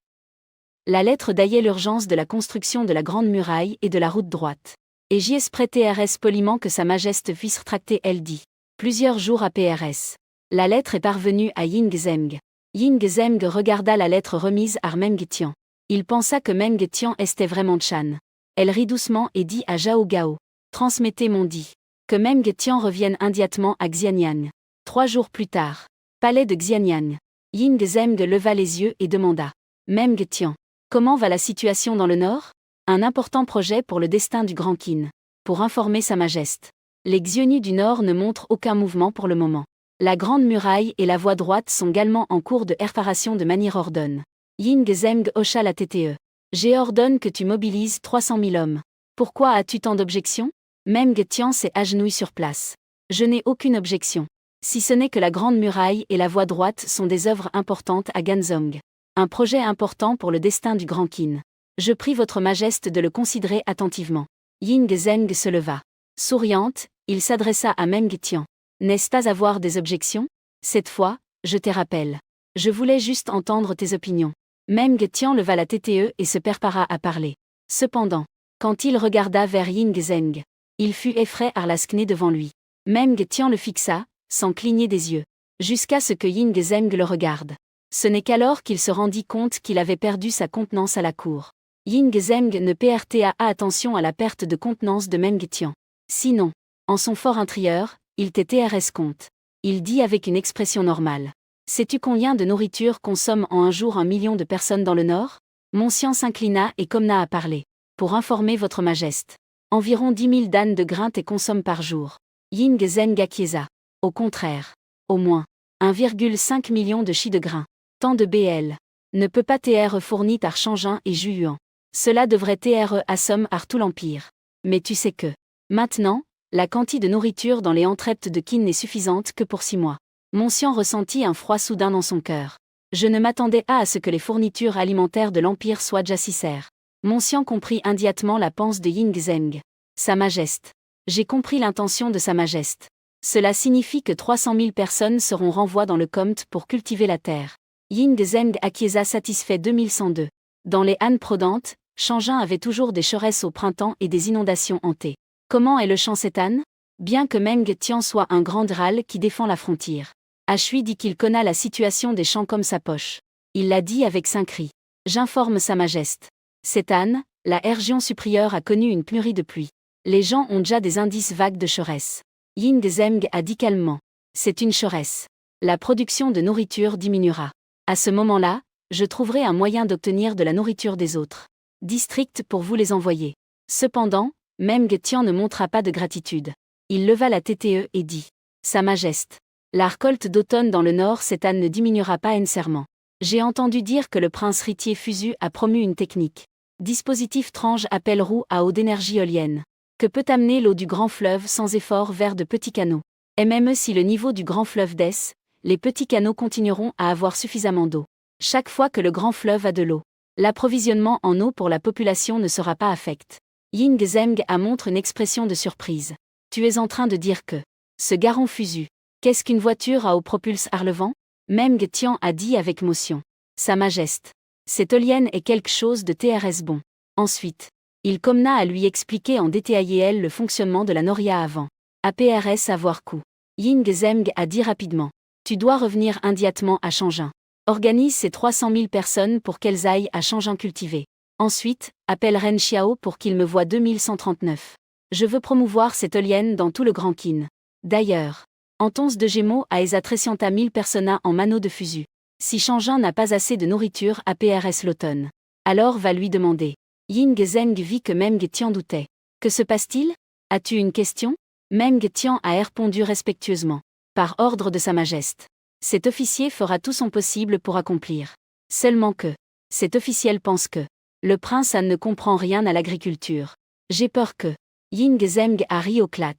Speaker 1: La lettre daillait l'urgence de la construction de la Grande Muraille et de la route droite. Et j'y prêté RS poliment que Sa Majeste puisse retracter elle dit. Plusieurs jours à PRS. La lettre est parvenue à Ying Zeng. Ying Zeng regarda la lettre remise à Meng Tian. Il pensa que Meng Tian était vraiment Chan. Elle rit doucement et dit à Zhao Gao. Transmettez mon dit. Que Meng Tian revienne immédiatement à Xianyang. 3 jours plus tard. Palais de Xianyang. Ying Zeng leva les yeux et demanda. Meng Tian. Comment va la situation dans le nord? Un important projet pour le destin du Grand Qin. Pour informer Sa Majeste. Les Xiongnu du Nord ne montrent aucun mouvement pour le moment. La Grande Muraille et la Voie droite sont également en cours de réparation de manière ordonne. Ying Zeng hocha la TTE. J'ai ordonne que tu mobilises 300 000 hommes. Pourquoi as-tu tant d'objections? Meng Tian s'est agenouillé sur place. Je n'ai aucune objection. Si ce n'est que la Grande Muraille et la Voie droite sont des œuvres importantes à Ganzhong. Un projet important pour le destin du Grand Qin. Je prie votre Majeste de le considérer attentivement. Ying Zeng se leva. Souriante, il s'adressa à Meng Tian. N'est-ce pas avoir des objections? Cette fois, je te rappelle. Je voulais juste entendre tes opinions. Meng Tian leva la TTE et se prépara à parler. Cependant, quand il regarda vers Ying Zeng, il fut effrayé par la skné devant lui. Meng Tian le fixa, sans cligner des yeux, jusqu'à ce que Ying Zeng le regarde. Ce n'est qu'alors qu'il se rendit compte qu'il avait perdu sa contenance à la cour. Ying Zeng ne prêta attention à la perte de contenance de Meng Tian. Sinon, en son fort intérieur, il t'était compte. Il dit avec une expression normale. Sais-tu combien de nourriture consomment en un jour 1 million de personnes dans le Nord? Monsian s'inclina et commença à parler. Pour informer votre Majesté. Environ 10 000 d'ânes de grains et consomment par jour. Ying Zeng Akieza. Au contraire. Au moins. 1,5 million de chi de grains. Tant de BL. Ne peut pas TR fournir par Shangin et Juyuan. Cela devrait TR assomme ar tout l'Empire. Mais tu sais que. Maintenant, la quantité de nourriture dans les entreptes de Qin n'est suffisante que pour 6 mois. Monsian ressentit un froid soudain dans son cœur. Je ne m'attendais pas à ce que les fournitures alimentaires de l'Empire soient déjà si serres. Monsian comprit immédiatement la pensée de Ying Zeng. Sa Majesté. J'ai compris l'intention de Sa Majesté. Cela signifie que 300 000 personnes seront renvoyées dans le Comte pour cultiver la terre. Ying Zeng Akieza satisfait 2102. Dans les Han Prodentes, Shangin avait toujours des sécheresses au printemps et des inondations hantées. Comment est le champ cette Han? Bien que Meng Tian soit un grand drâle qui défend la frontière. Achui dit qu'il connaît la situation des champs comme sa poche. Il l'a dit avec 5 cris. J'informe Sa Majesté. Cette Han, la région supérieure a connu une pénurie de pluie. Les gens ont déjà des indices vagues de sécheresse. Ying Zeng a dit calmement. C'est une sécheresse. La production de nourriture diminuera. À ce moment-là, je trouverai un moyen d'obtenir de la nourriture des autres districts pour vous les envoyer. Cependant, Meng Tian ne montra pas de gratitude. Il leva la TTE et dit. Sa Majesté. La récolte d'automne dans le nord cette année ne diminuera pas nécessairement. J'ai entendu dire que le prince Ritier Fusu a promu une technique. Dispositif tranche appel roue à eau d'énergie éolienne. Que peut amener l'eau du grand fleuve sans effort vers de petits canaux. Et même si le niveau du grand fleuve baisse, les petits canaux continueront à avoir suffisamment d'eau. Chaque fois que le grand fleuve a de l'eau, l'approvisionnement en eau pour la population ne sera pas affecté. Ying Zeng a montré une expression de surprise. Tu es en train de dire que ce Garon Fusu, qu'est-ce qu'une voiture à eau propulse par le vent? Meng Tian a dit avec motion. Sa Majesté. Cette éolienne est quelque chose de TRS bon. Ensuite, il commença à lui expliquer en détail le fonctionnement de la Noria avant. APRS avoir coup. Ying Zeng a dit rapidement. Tu dois revenir immédiatement à Shangin. Organise ces 300 000 personnes pour qu'elles aillent à Shangin cultiver. Ensuite, appelle Ren Xiao pour qu'il me voie 2139. Je veux promouvoir cette éolienne dans tout le Grand Qin. D'ailleurs, Antons de Gémeaux a esa 300 000 personnes en mano de fusu. Si Shangin n'a pas assez de nourriture à PRS l'automne, alors va lui demander. Ying Zeng vit que Meng Tian doutait. Que se passe-t-il? As-tu une question? Meng Tian a répondu respectueusement. Par ordre de Sa Majesté. Cet officier fera tout son possible pour accomplir. Seulement que. Cet officiel pense que. Le prince Han ne comprend rien à l'agriculture. J'ai peur que. Ying Zeng a ri au clat.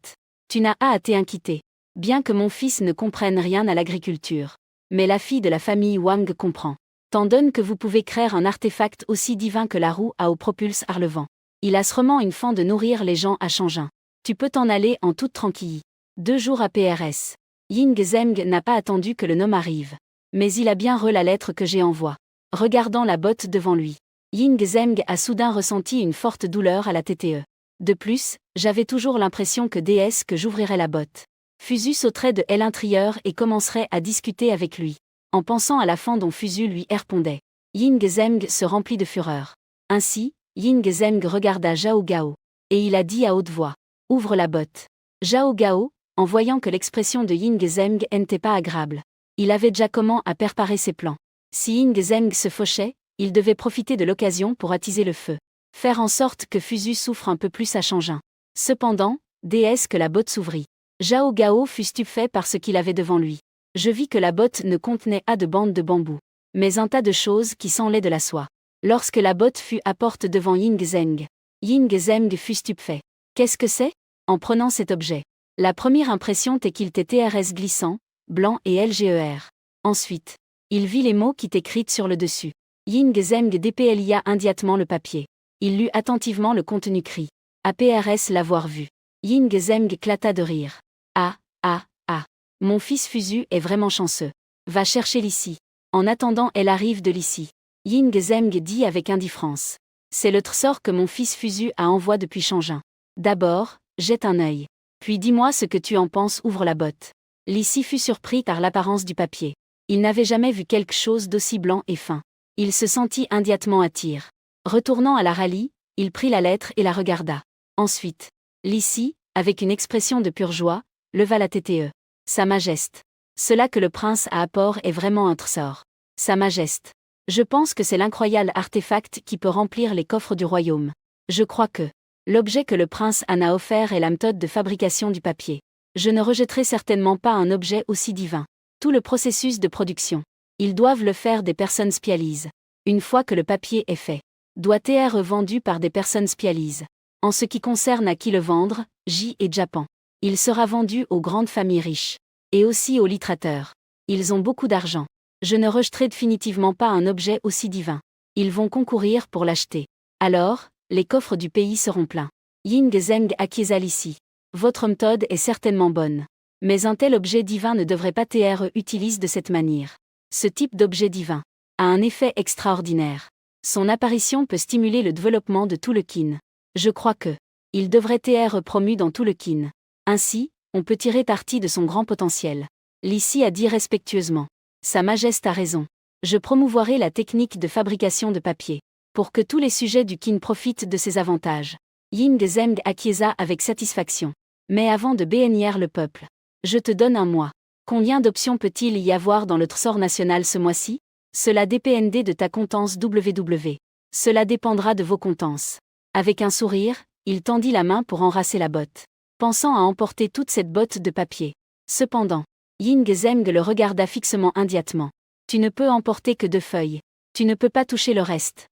Speaker 1: Tu n'as pas à t'inquiéter. Bien que mon fils ne comprenne rien à l'agriculture. Mais la fille de la famille Wang comprend. Tant donne que vous pouvez créer un artefact aussi divin que la roue à eau propulse par le vent. Il a sûrement une faim de nourrir les gens à Shangin. Tu peux t'en aller en toute tranquillité. 2 jours à PRS. Ying Zeng n'a pas attendu que le nom arrive. Mais il a bien re la lettre que j'ai envoie. Regardant la botte devant lui. Ying Zeng a soudain ressenti une forte douleur à la TTE. De plus, j'avais toujours l'impression que DS que j'ouvrirais la botte. Fusu sauterait de l'intérieur et commencerait à discuter avec lui. En pensant à la fin dont Fusu lui répondait. Ying Zeng se remplit de fureur. Ainsi, Ying Zeng regarda Zhao Gao. Et il a dit à haute voix. Ouvre la botte. Zhao Gao, en voyant que l'expression de Ying Zeng n'était pas agréable. Il avait déjà comment à préparer ses plans. Si Ying Zeng se fauchait, il devait profiter de l'occasion pour attiser le feu. Faire en sorte que Fusu souffre un peu plus à Shangin. Cependant, DS que la botte s'ouvrit. Zhao Gao fut stupéfait par ce qu'il avait devant lui. Je vis que la botte ne contenait pas de bandes de bambou, mais un tas de choses qui semblaient de la soie. Lorsque la botte fut à porte devant Ying Zeng fut stupéfait. Qu'est-ce que c'est? En prenant cet objet. La première impression était qu'il était TRS glissant, blanc et LGER. Ensuite, il vit les mots qui étaient écrits sur le dessus. Ying Zeng déplia immédiatement le papier. Il lut attentivement le contenu écrit. APRS l'avoir vu. Ying Zeng éclata de rire. Ah. Mon fils Fusu est vraiment chanceux. Va chercher l'ici. En attendant, elle arrive de l'ici. Ying Zeng dit avec indifférence. C'est le trésor que mon fils Fusu a envoyé depuis Shangin. D'abord, jette un œil. Puis dis-moi ce que tu en penses. Ouvre la botte. L'ici fut surpris par l'apparence du papier. Il n'avait jamais vu quelque chose d'aussi blanc et fin. Il se sentit immédiatement attiré. Retournant à la rallye, il prit la lettre et la regarda. Ensuite, l'ici, avec une expression de pure joie, leva la TTE. Sa Majesté. Cela que le prince a à port est vraiment un trésor. Sa Majesté. Je pense que c'est l'incroyable artefact qui peut remplir les coffres du royaume. Je crois que l'objet que le prince Anne a offert est la méthode de fabrication du papier. Je ne rejetterai certainement pas un objet aussi divin. Tout le processus de production. Ils doivent le faire des personnes spécialisées. Une fois que le papier est fait, doit être vendu par des personnes spécialisées. En ce qui concerne à qui le vendre, J et Japon. Il sera vendu aux grandes familles riches. Et aussi aux littérateurs. Ils ont beaucoup d'argent. Je ne rejetterai définitivement pas un objet aussi divin. Ils vont concourir pour l'acheter. Alors, les coffres du pays seront pleins. Ying Zheng acquiesça ici. Votre méthode est certainement bonne. Mais un tel objet divin ne devrait pas être utilisé de cette manière. Ce type d'objet divin a un effet extraordinaire. Son apparition peut stimuler le développement de tout le kin. Je crois que il devrait être promu dans tout le kin. Ainsi, on peut tirer parti de son grand potentiel. Lissi a dit respectueusement. Sa Majesté a raison. Je promouvoirai la technique de fabrication de papier, pour que tous les sujets du kin profitent de ses avantages. Ying Zheng acquiesça avec satisfaction. Mais avant de bénir le peuple, je te donne un mois. Combien d'options peut-il y avoir dans le trésor national ce mois-ci? Cela dépend de ta comptance WW. Cela dépendra de vos comptances. Avec un sourire, il tendit la main pour enlacer la botte, pensant à emporter toute cette botte de papier. Cependant, Ying Zheng le regarda fixement immédiatement. Tu ne peux emporter que 2 feuilles. Tu ne peux pas toucher le reste.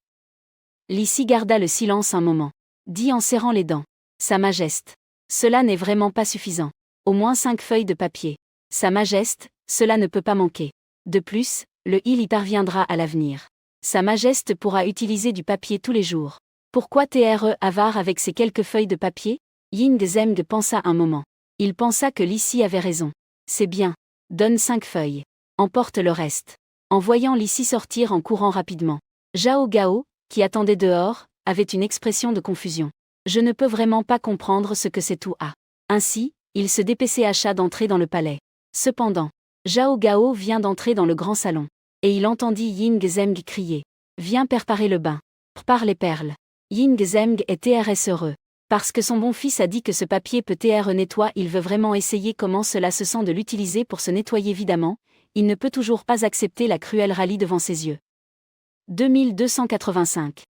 Speaker 1: Lissi garda le silence un moment. Dit en serrant les dents. Sa Majesté. Cela n'est vraiment pas suffisant. Au moins 5 feuilles de papier. Sa Majesté, cela ne peut pas manquer. De plus, il y parviendra à l'avenir. Sa Majesté pourra utiliser du papier tous les jours. Pourquoi avare avec ces quelques feuilles de papier? Ying Zheng pensa un moment. Il pensa que Lissi avait raison. C'est bien. Donne 5 feuilles. Emporte le reste. En voyant Lissi sortir en courant rapidement, Zhao Gao, qui attendait dehors, avait une expression de confusion. Je ne peux vraiment pas comprendre ce que c'est tout à. Ainsi, il se dépêcha d'entrer dans le palais. Cependant, Zhao Gao vient d'entrer dans le grand salon. Et il entendit Ying Zheng crier. Viens préparer le bain. Prépare les perles. Ying Zheng est heureux. Parce que son bon fils a dit que ce papier peut être nettoie, il veut vraiment essayer comment cela se sent de l'utiliser pour se nettoyer évidemment, il ne peut toujours pas accepter la cruelle rallye devant ses yeux. 2285.